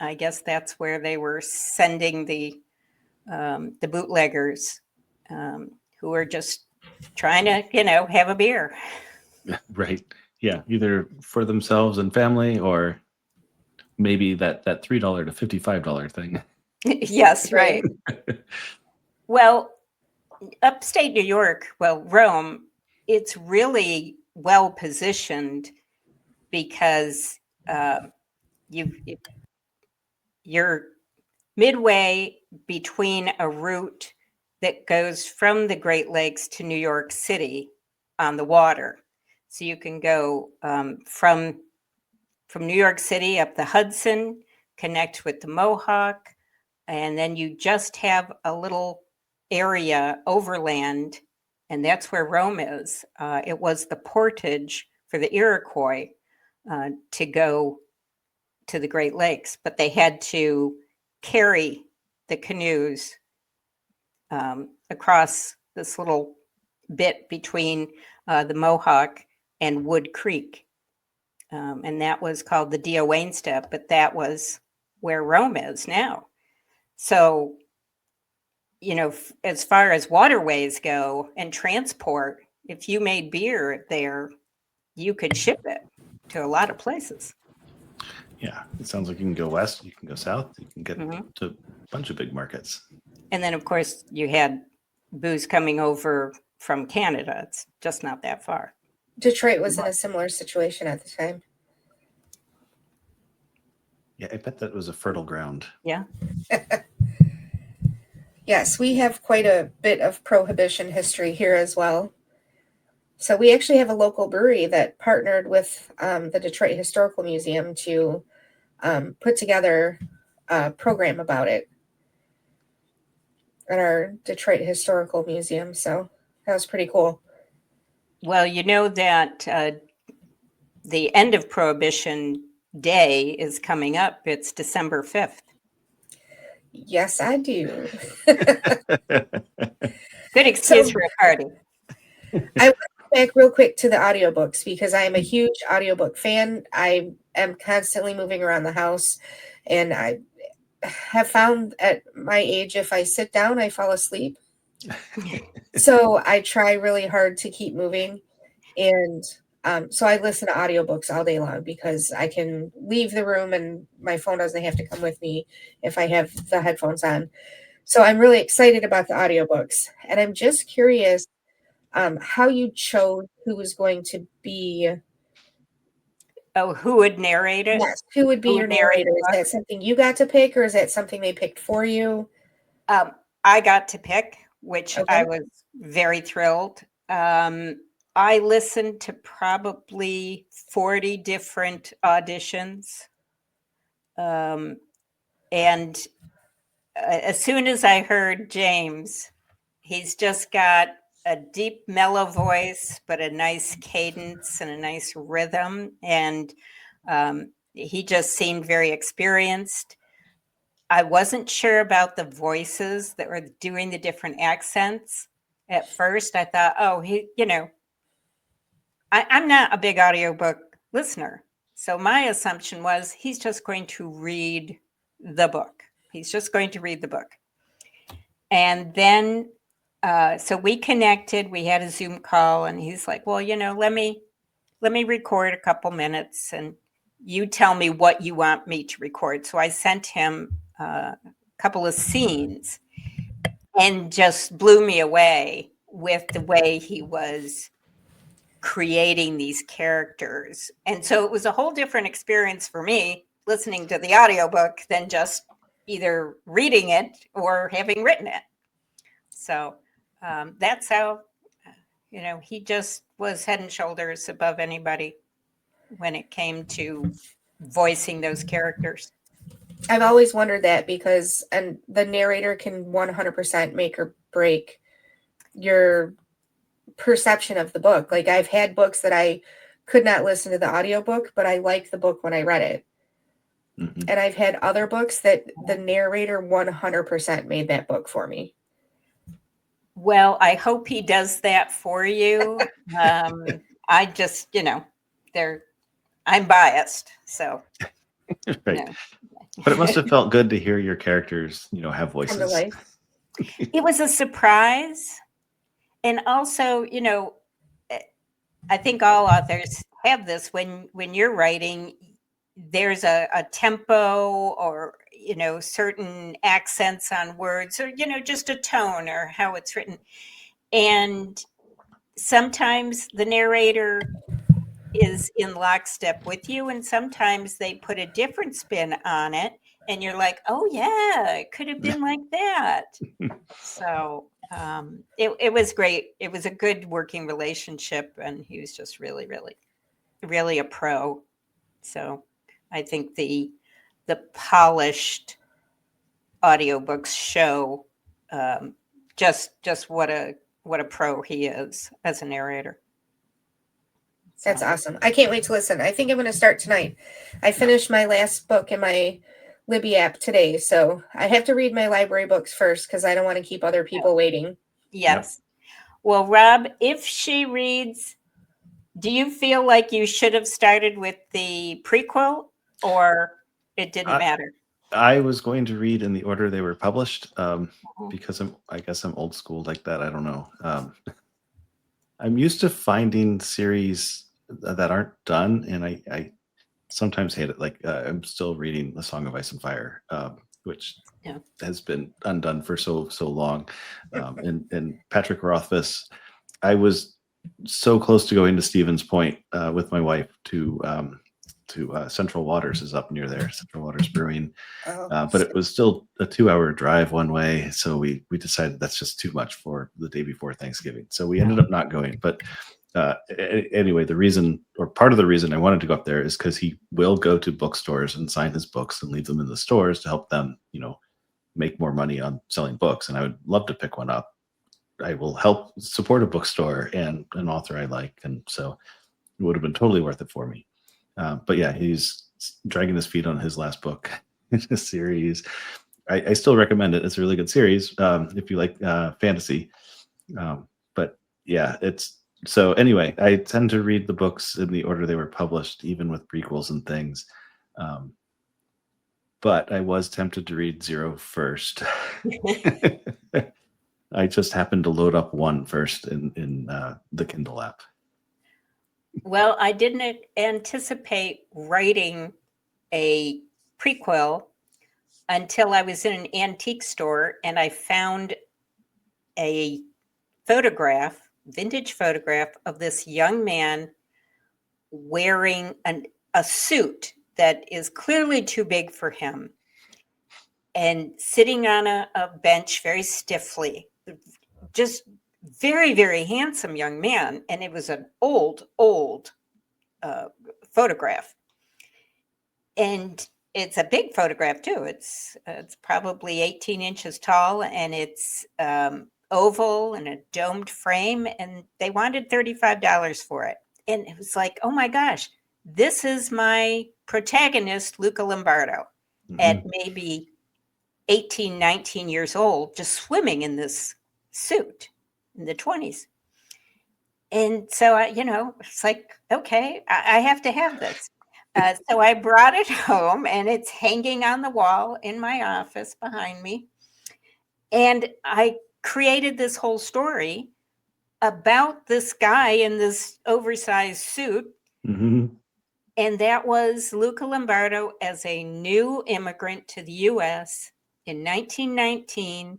Speaker 4: I guess that's where they were sending the bootleggers, who were just trying to, have a beer.
Speaker 2: Right. Yeah. Either for themselves and family, or maybe that $3 to $55 thing.
Speaker 4: Yes, right. Well, upstate New York, Rome, it's really well positioned because you're midway between a route that goes from the Great Lakes to New York City on the water. So you can go from New York City up the Hudson, connect with the Mohawk, and then you just have a little area overland, and that's where Rome is. It was the portage for the Iroquois to go to the Great Lakes, but they had to carry the canoes across this little bit between the Mohawk and Wood Creek. And that was called the Dio Wayne Step, but that was where Rome is now. So, as far as waterways go and transport, if you made beer there, you could ship it to a lot of places.
Speaker 2: Yeah, it sounds like you can go west, you can go south, you can get to a bunch of big markets.
Speaker 4: And then, of course, you had booze coming over from Canada. It's just not that far.
Speaker 3: Detroit was in a similar situation at the time.
Speaker 2: Yeah, I bet that was a fertile ground.
Speaker 4: Yeah.
Speaker 3: Yes, we have quite a bit of prohibition history here as well. So we actually have a local brewery that partnered with the Detroit Historical Museum to put together a program about it at our Detroit Historical Museum. So that was pretty cool.
Speaker 4: Well, that the end of Prohibition Day is coming up. It's December 5th.
Speaker 3: Yes, I do.
Speaker 4: Good excuse for a party.
Speaker 3: I went back real quick to the audiobooks because I am a huge audiobook fan. I am constantly moving around the house, and I have found at my age, if I sit down, I fall asleep. So I try really hard to keep moving. And so I listen to audiobooks all day long because I can leave the room and my phone doesn't have to come with me if I have the headphones on. So I'm really excited about the audiobooks. And I'm just curious how you chose who was going to be.
Speaker 4: Oh, who would narrate it?
Speaker 3: Yes, who would be your narrator? Is that something you got to pick, or is that something they picked for you?
Speaker 4: I got to pick, which I was very thrilled. I listened to probably 40 different auditions. And as soon as I heard James, he's just got a deep, mellow voice, but a nice cadence and a nice rhythm. And he just seemed very experienced. I wasn't sure about the voices that were doing the different accents. At first, I thought, I'm not a big audiobook listener. So my assumption was he's just going to read the book. He's just going to read the book. And then So we connected. We had a Zoom call, and he's like, "Well, let me record a couple minutes, and you tell me what you want me to record." So I sent him a couple of scenes, and just blew me away with the way he was creating these characters. And so it was a whole different experience for me listening to the audiobook than just either reading it or having written it. So that's how, he just was head and shoulders above anybody when it came to voicing those characters.
Speaker 3: I've always wondered that because the narrator can 100% make or break your perception of the book. Like, I've had books that I could not listen to the audiobook, but I liked the book when I read it.
Speaker 2: Mhm.
Speaker 3: And I've had other books that the narrator 100% made that book for me.
Speaker 4: Well, I hope he does that for you. I just, I'm biased. So,
Speaker 2: Right. But it must have felt good to hear your characters, have
Speaker 3: Come to
Speaker 2: voices.
Speaker 3: life.
Speaker 4: It was a surprise. And also, I think all authors have this when you're writing, there's a tempo or, certain accents on words or, just a tone or how it's written. And sometimes the narrator is in lockstep with you, and sometimes they put a different spin on it, and you're like, oh yeah, it could have been like that. So it was great. It was a good working relationship, and he was just really, really, really a pro. So I think the polished audiobooks show just what a pro he is as a narrator.
Speaker 3: That's awesome. I can't wait to listen. I think I'm going to start tonight. I finished my last book in my Libby app today, so I have to read my library books first because I don't want to keep other people waiting.
Speaker 4: Yes. Well, Rob, if she reads, do you feel like you should have started with the prequel, or it didn't matter?
Speaker 2: I was going to read in the order they were published because I guess I'm old school like that. I don't know. I'm used to finding series that aren't done, and I sometimes hate it. Like I'm still reading The Song of Ice and Fire, which has been undone for so long. And Patrick Rothfuss, I was so close to going to Stevens Point with my wife to Central Waters is up near there, Central Waters Brewing. But it was still a 2-hour drive one way. So we decided that's just too much for the day before Thanksgiving. So we ended up not going. But anyway, part of the reason I wanted to go up there is because he will go to bookstores and sign his books and leave them in the stores to help them, make more money on selling books. And I would love to pick one up. I will help support a bookstore and an author I like. And so it would have been totally worth it for me. But yeah, he's dragging his feet on his last book in a series. I still recommend it. It's a really good series if you like fantasy. But yeah, so anyway, I tend to read the books in the order they were published, even with prequels and things. But I was tempted to read 0 first. I just happened to load up 1 first in the Kindle app.
Speaker 4: Well, I didn't anticipate writing a prequel until I was in an antique store and I found a vintage photograph of this young man wearing a suit that is clearly too big for him and sitting on a bench very stiffly, just very, very handsome young man. And it was an old photograph. And it's a big photograph too. It's probably 18 inches tall, and it's oval and a domed frame, and they wanted $35 for it. And it was like, oh my gosh, this is my protagonist, Luca Lombardo, at maybe 18, 19 years old, just swimming in this suit in the 20s. And so, it's like, okay, I have to have this. So I brought it home, and it's hanging on the wall in my office behind me. And I created this whole story about this guy in this oversized suit.
Speaker 2: Hmm.
Speaker 4: And that was Luca Lombardo as a new immigrant to the US in 1919.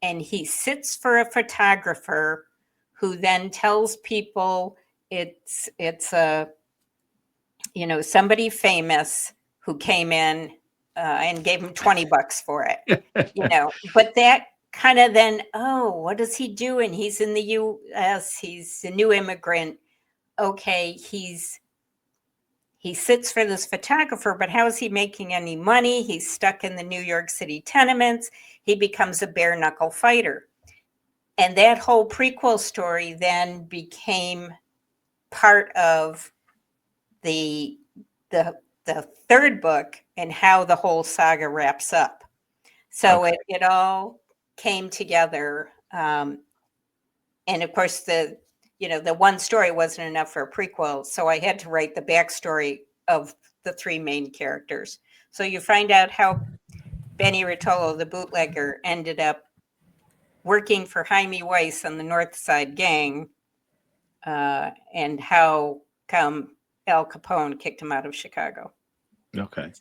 Speaker 4: And he sits for a photographer who then tells people it's a, you know, somebody famous who came in and gave him $20 for it, you know. But that kind of then, oh, what is he doing? He's in the US, he's a new immigrant. Okay, he sits for this photographer, but how is he making any money? He's stuck in the New York City tenements. He becomes a bare knuckle fighter. And that whole prequel story then became part of the third book and how the whole saga wraps up. So
Speaker 2: Okay.
Speaker 4: it all came together. And of course, the one story wasn't enough for a prequel. So I had to write the backstory of the three main characters. So you find out how Benny Rotolo, the bootlegger, ended up working for Jaime Weiss on the North Side Gang, and how come Al Capone kicked him out of Chicago.
Speaker 2: Okay.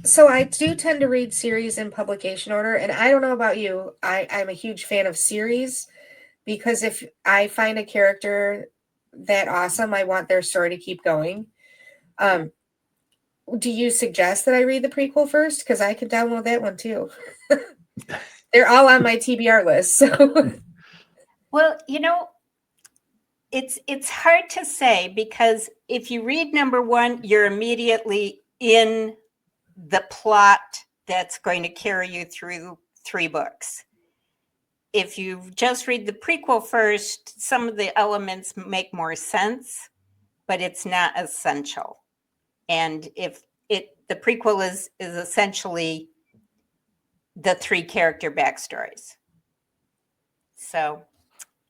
Speaker 3: So I do tend to read series in publication order, and I don't know about you. I'm a huge fan of series because if I find a character that awesome, I want their story to keep going. Do you suggest that I read the prequel first? Because I could download that one too. They're all on my TBR list. So.
Speaker 4: Well, you know, it's hard to say because if you read number one, you're immediately in the plot that's going to carry you through 3 books. If you just read the prequel first, some of the elements make more sense, but it's not essential. And if the prequel is essentially the 3 character backstories. So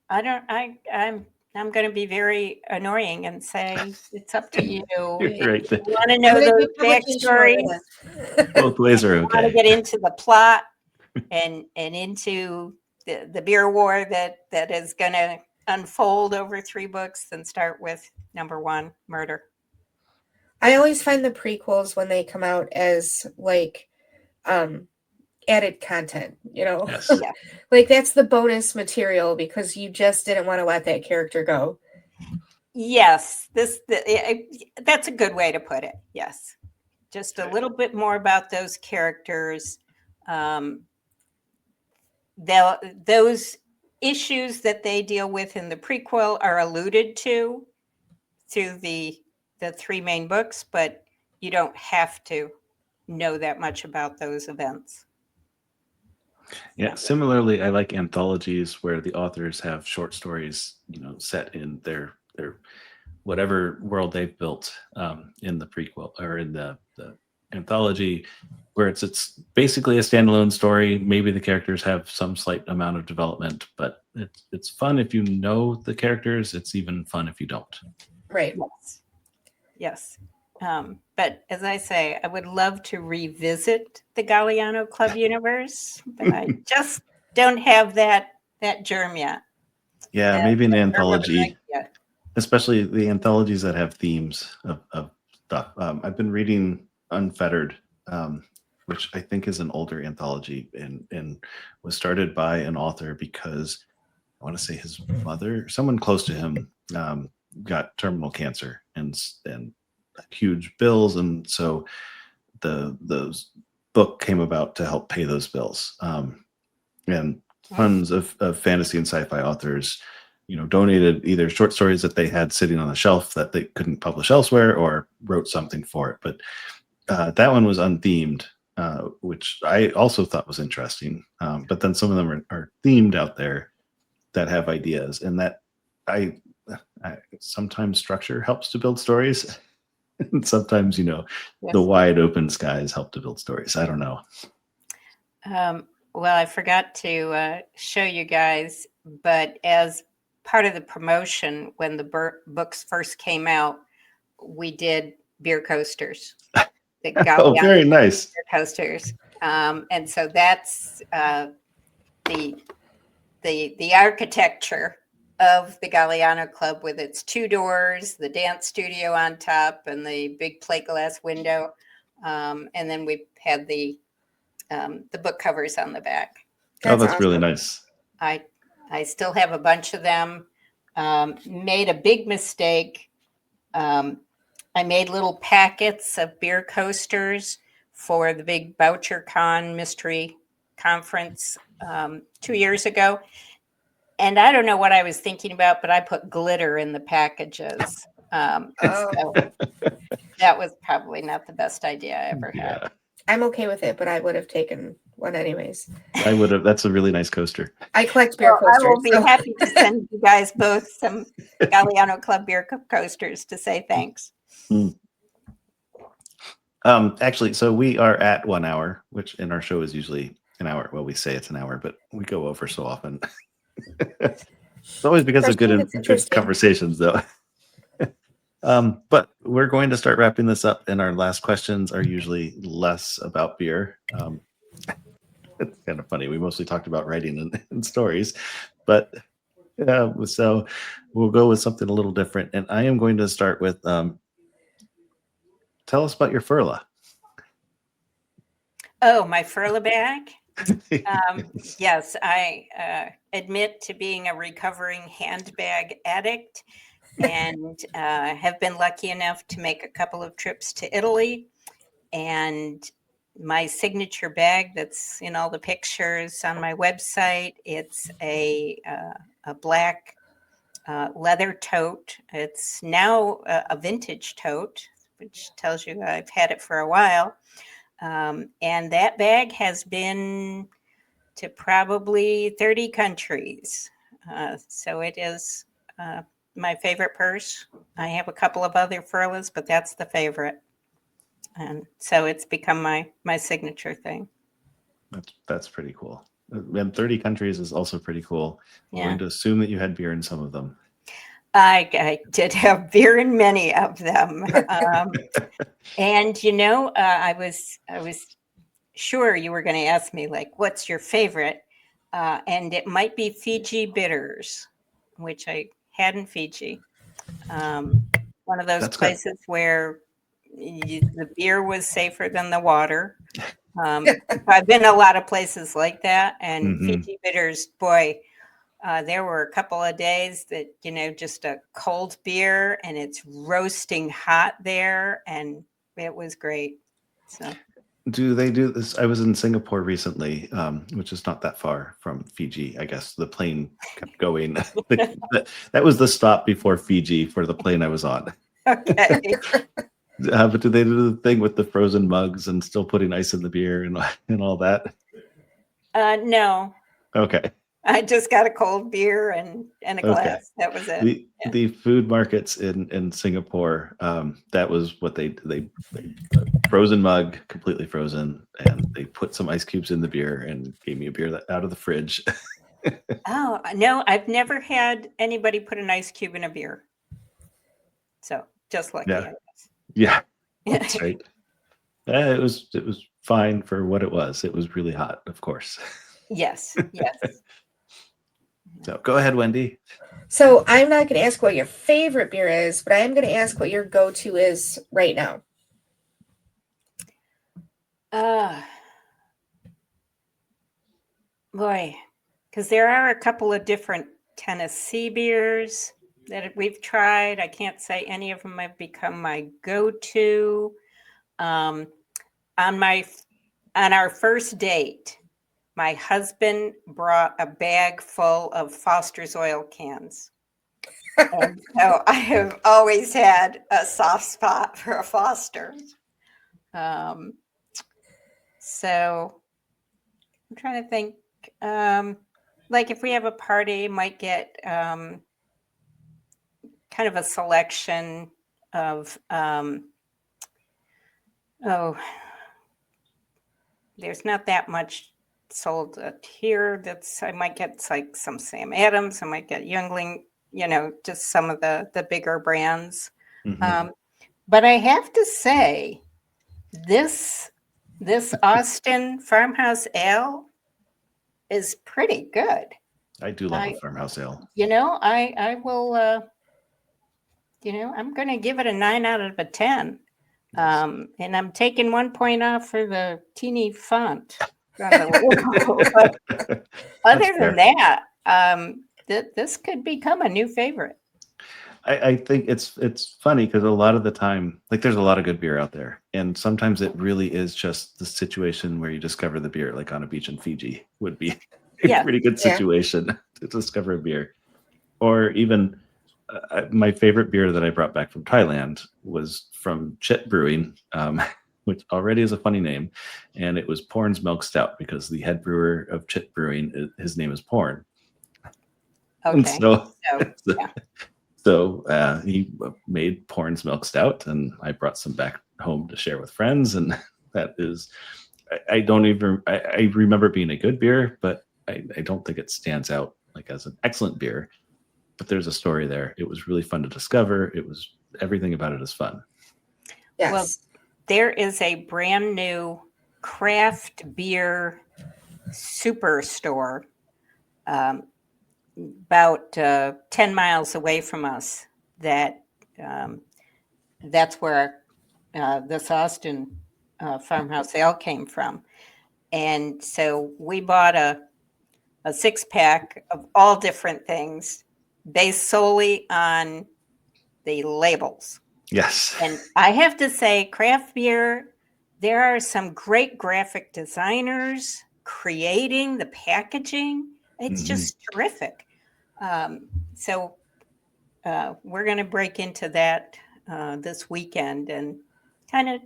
Speaker 4: I'm going to be very annoying and say it's up to you.
Speaker 2: You're right.
Speaker 4: If you want to know the backstories,
Speaker 2: Both ways are
Speaker 4: want to
Speaker 2: okay.
Speaker 4: get into the plot and into the beer war that is going to unfold over 3 books, then start with number 1, Murder.
Speaker 3: I always find the prequels when they come out as like added content, you know.
Speaker 2: Yes.
Speaker 4: Yeah.
Speaker 3: Like that's the bonus material because you just didn't want to let that character go.
Speaker 4: Yes, that's a good way to put it. Yes, just a little bit more about those characters. Those issues that they deal with in the prequel are alluded to through the 3 main books, but you don't have to know that much about those events.
Speaker 2: Yeah. Similarly, I like anthologies where the authors have short stories, you know, set in their whatever world they've built in the prequel or in the anthology, where it's basically a standalone story. Maybe the characters have some slight amount of development, but it's fun if you know the characters. It's even fun if you don't.
Speaker 3: Right.
Speaker 4: Yes. But as I say, I would love to revisit the Galliano Club universe, but I just don't have that germ yet.
Speaker 2: Yeah, maybe an anthology,
Speaker 4: idea.
Speaker 2: especially the anthologies that have themes of stuff. I've been reading Unfettered, which I think is an older anthology and was started by an author because I want to say his mother, someone close to him, got terminal cancer and huge bills, and so the book came about to help pay those bills. And tons of fantasy and sci-fi authors, you know, donated either short stories that they had sitting on the shelf that they couldn't publish elsewhere, or wrote something for it. But that one was unthemed, which I also thought was interesting. But then some of them are themed out there that have ideas, and that I sometimes structure helps to build stories. And sometimes, you know,
Speaker 4: Yes.
Speaker 2: the wide open skies help to build stories. I don't know.
Speaker 4: Well, I forgot to show you guys, but as part of the promotion, when the books first came out, we did beer coasters. The
Speaker 2: Oh, very nice.
Speaker 4: beer coasters. And so that's the the architecture of the Galliano Club with its 2 doors, the dance studio on top, and the big plate glass window. And then we had the book covers on the back.
Speaker 2: That's really
Speaker 3: awesome.
Speaker 2: nice.
Speaker 4: I still have a bunch of them. Made a big mistake. I made little packets of beer coasters for the big Boucher Con mystery conference 2 years ago. And I don't know what I was thinking about, but I put glitter in the packages. So that was probably not the best idea I ever had.
Speaker 3: I'm okay with it, but I would have taken one anyways.
Speaker 2: I would have. That's a really nice coaster.
Speaker 3: I collect beer coasters.
Speaker 4: I will be happy to send you guys both some Galliano Club beer coasters to say thanks.
Speaker 2: Actually, so we are at 1 hour, which in our show is usually an hour. Well, we say it's an hour, but we go over so often. It's always because of good conversations, though. But we're going to start wrapping this up, and our last questions are usually less about beer. It's kind of funny. We mostly talked about writing and stories, but so we'll go with something a little different. And I am going to start with tell us about your furla.
Speaker 4: Oh, my furla bag? Yes, I admit to being a recovering handbag addict and have been lucky enough to make a couple of trips to Italy. And my signature bag that's in all the pictures on my website, it's a black leather tote. It's now a vintage tote, which tells you I've had it for a while. And that bag has been to probably 30 countries. So it is my favorite purse. I have a couple of other furlas, but that's the favorite. And so it's become my signature thing.
Speaker 2: That's pretty cool. And 30 countries is also pretty cool. I'm going to assume that you had beer in some of them.
Speaker 4: I did have beer in many of them. And, I was sure you were going to ask me, like, what's your favorite? And it might be Fiji bitters, which I had in Fiji. One of those
Speaker 2: That's
Speaker 4: places where the beer was safer than the water. I've been a lot of places like that. And Fiji bitters, boy, there were a couple of days that, just a cold beer and it's roasting hot there. And it was great. So.
Speaker 2: Do they do this? I was in Singapore recently, which is not that far from Fiji. I guess the plane kept going. That was the stop before Fiji for the plane I was on.
Speaker 4: Okay.
Speaker 2: But do they do the thing with the frozen mugs and still putting ice in the beer and all that?
Speaker 4: No.
Speaker 2: Okay.
Speaker 4: I just got a cold beer and a glass. Okay. That was it.
Speaker 2: The food markets in Singapore, that was what they frozen mug, completely frozen, and they put some ice cubes in the beer and gave me a beer out of the fridge.
Speaker 4: Oh, no, I've never had anybody put an ice cube in a beer. So just lucky.
Speaker 2: Yeah. Yeah, that's right. It was fine for what it was. It was really hot, of course.
Speaker 4: Yes.
Speaker 2: So go ahead, Wendy.
Speaker 3: So I'm not going to ask what your favorite beer is, but I am going to ask what your go-to is right now.
Speaker 4: Boy, because there are a couple of different Tennessee beers that we've tried. I can't say any of them have become my go-to. On our first date, my husband brought a bag full of Foster's oil cans. And so I have always had a soft spot for a Foster's. So I'm trying to think, like if we have a party, might get kind of a selection of, there's not that much sold here. I might get like some Sam Adams, I might get Youngling, just some of the bigger brands. But I have to say, this Austin Farmhouse Ale is pretty good.
Speaker 2: I do love a farmhouse ale.
Speaker 4: I will, I'm going to give it a 9 out of a 10. And I'm taking 1 point off for the teeny font on the logo. But other than that, this could become a new favorite.
Speaker 2: I think it's funny because a lot of the time, like there's a lot of good beer out there, and sometimes it really is just the situation where you discover the beer, like on a beach in Fiji, would be a pretty good situation to discover a beer. Or even my favorite beer that I brought back from Thailand was from Chit Brewing, which already is a funny name, and it was Porn's Milk Stout because the head brewer of Chit Brewing, his name is Porn.
Speaker 4: Okay.
Speaker 2: And so he made Porn's Milk Stout, and I brought some back home to share with friends. And that is, I remember it being a good beer, but I don't think it stands out like as an excellent beer. But there's a story there. It was really fun to discover. Everything about it is fun.
Speaker 3: Yes.
Speaker 4: Well, there is a brand new craft beer superstore about 10 miles away from us. That's where this Austin farmhouse ale came from. And so we bought a 6-pack of all different things based solely on the labels.
Speaker 2: Yes.
Speaker 4: And I have to say, craft beer, there are some great graphic designers creating the packaging. It's just terrific. So we're going to break into that this weekend and kind of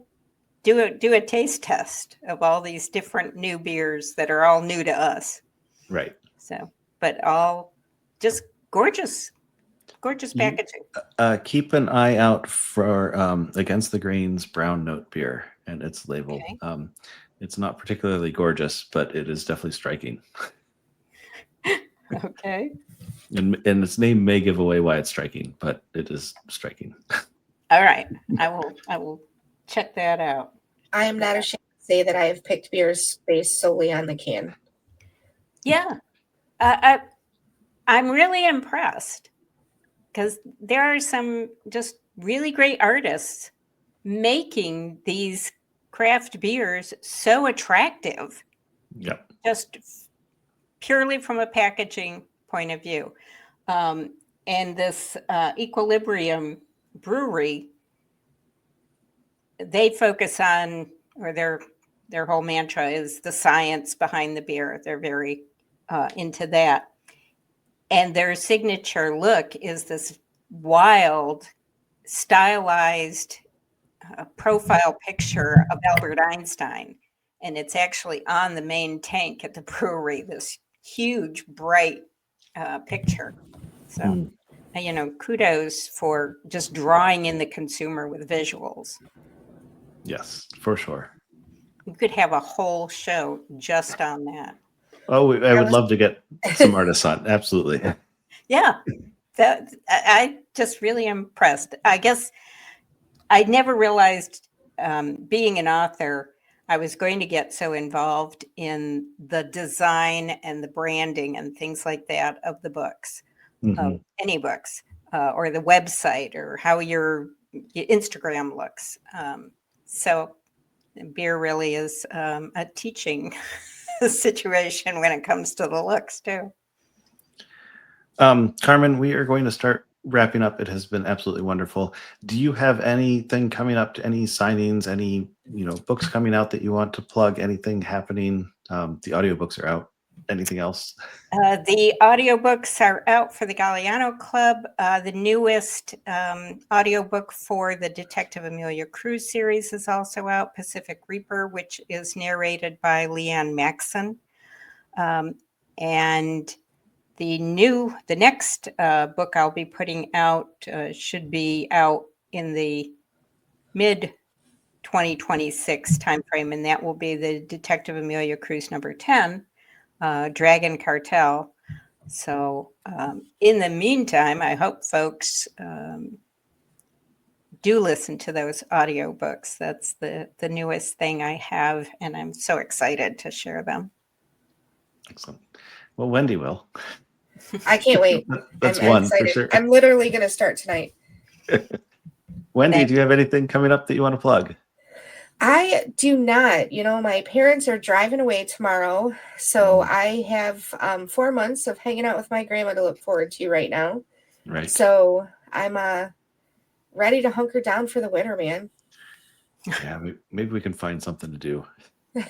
Speaker 4: do a taste test of all these different new beers that are all new to us.
Speaker 2: Right.
Speaker 4: So, but all just gorgeous packaging.
Speaker 2: Keep an eye out for Against the Grain's brown note beer and its label. Okay. It's not particularly gorgeous, but it is definitely striking.
Speaker 4: Okay.
Speaker 2: And its name may give away why it's striking, but it is striking.
Speaker 4: All right. I will check that out.
Speaker 3: I am not ashamed to say that I have picked beers based solely on the can.
Speaker 4: Yeah. I'm really impressed because there are some just really great artists making these craft beers so attractive.
Speaker 2: Yeah.
Speaker 4: Just purely from a packaging point of view. And this Equilibrium brewery, they focus on, or their whole mantra is the science behind the beer. They're very into that. And their signature look is this wild, stylized profile picture of Albert Einstein. And it's actually on the main tank at the brewery, this huge, bright picture. So, kudos for just drawing in the consumer with visuals.
Speaker 2: Yes, for sure.
Speaker 4: You could have a whole show just on that.
Speaker 2: Oh, I would love to get some artists on. Absolutely.
Speaker 4: Yeah, I just really impressed. I guess I never realized, being an author, I was going to get so involved in the design and the branding and things like that of the books, of any books, or the website, or how your Instagram looks. So beer really is a teaching situation when it comes to the looks too.
Speaker 2: Carmen, we are going to start wrapping up. It has been absolutely wonderful. Do you have anything coming up, any signings, any books coming out that you want to plug? Anything happening? The audiobooks are out. Anything else?
Speaker 4: The audiobooks are out for the Galliano Club. The newest audiobook for the Detective Amelia Cruz series is also out, Pacific Reaper, which is narrated by Leanne Maxon. And the next book I'll be putting out should be out in the mid 2026 timeframe, and that will be the Detective Amelia Cruz number 10, Dragon Cartel. So in the meantime, I hope folks do listen to those audiobooks. That's the newest thing I have, and I'm so excited to share them.
Speaker 2: Excellent. Well, Wendy will.
Speaker 3: I can't wait.
Speaker 2: That's
Speaker 3: I'm
Speaker 2: one
Speaker 3: excited.
Speaker 2: for sure.
Speaker 3: I'm literally going to start tonight.
Speaker 2: Wendy, do you have anything coming up that you want to plug?
Speaker 3: I do not. My parents are driving away tomorrow. So I have 4 months of hanging out with my grandma to look forward to right now.
Speaker 2: Right.
Speaker 3: So I'm ready to hunker down for the winter, man.
Speaker 2: Yeah, maybe we can find something to do.
Speaker 4: You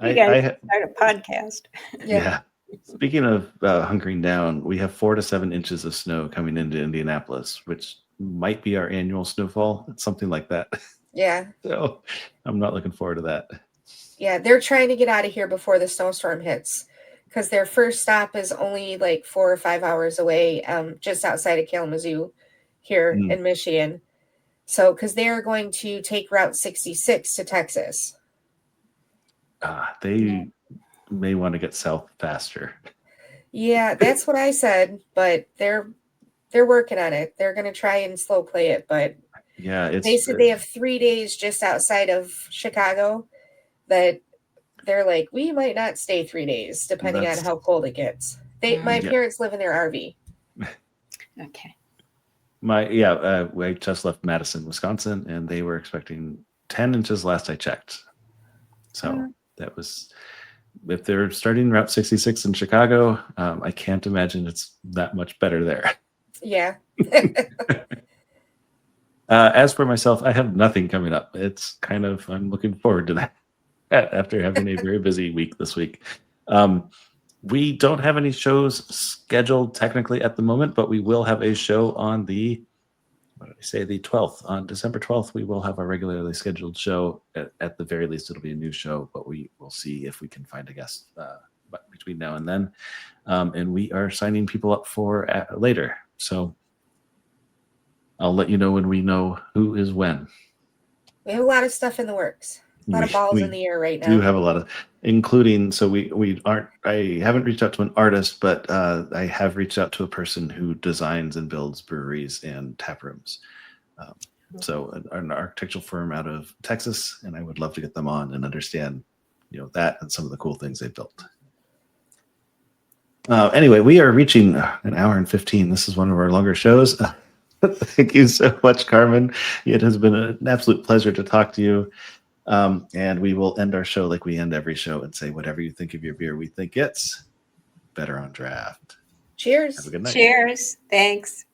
Speaker 4: guys start a podcast.
Speaker 2: Yeah. Speaking of hunkering down, we have 4 to 7 inches of snow coming into Indianapolis, which might be our annual snowfall. It's something like that.
Speaker 3: Yeah.
Speaker 2: So I'm not looking forward to that.
Speaker 3: Yeah, they're trying to get out of here before the snowstorm hits because their first stop is only like 4 or 5 hours away, just outside of Kalamazoo here in Michigan. So, because they are going to take Route 66 to Texas.
Speaker 2: They may want to get south faster.
Speaker 3: Yeah, that's what I said, but they're working on it. They're going to try and slow play it, but
Speaker 2: yeah,
Speaker 3: they said they have 3 days just outside of Chicago that they're like, we might not stay 3 days depending on how cold it gets. My parents live in their RV.
Speaker 4: Okay.
Speaker 2: I just left Madison, Wisconsin, and they were expecting 10 inches last I checked. So that was, if they're starting Route 66 in Chicago, I can't imagine it's that much better there.
Speaker 3: Yeah.
Speaker 2: As for myself, I have nothing coming up. It's kind of, I'm looking forward to that after having a very busy week this week. We don't have any shows scheduled technically at the moment, but we will have a show on the 12th. On December 12th, we will have a regularly scheduled show. At the very least, it'll be a new show, but we will see if we can find a guest between now and then. And we are signing people up for later. So I'll let you know when we know who is when.
Speaker 3: We have a lot of stuff in the works. A lot of balls in the air right now.
Speaker 2: We do have a lot of, including, so I haven't reached out to an artist, but I have reached out to a person who designs and builds breweries and tap rooms. So an architectural firm out of Texas, and I would love to get them on and understand, that and some of the cool things they built. Anyway, we are reaching an hour and 15. This is one of our longer shows. Thank you so much, Carmen. It has been an absolute pleasure to talk to you. And we will end our show like we end every show and say, whatever you think of your beer, we think it's better on draft.
Speaker 3: Cheers.
Speaker 2: Have a good night.
Speaker 4: Cheers. Thanks.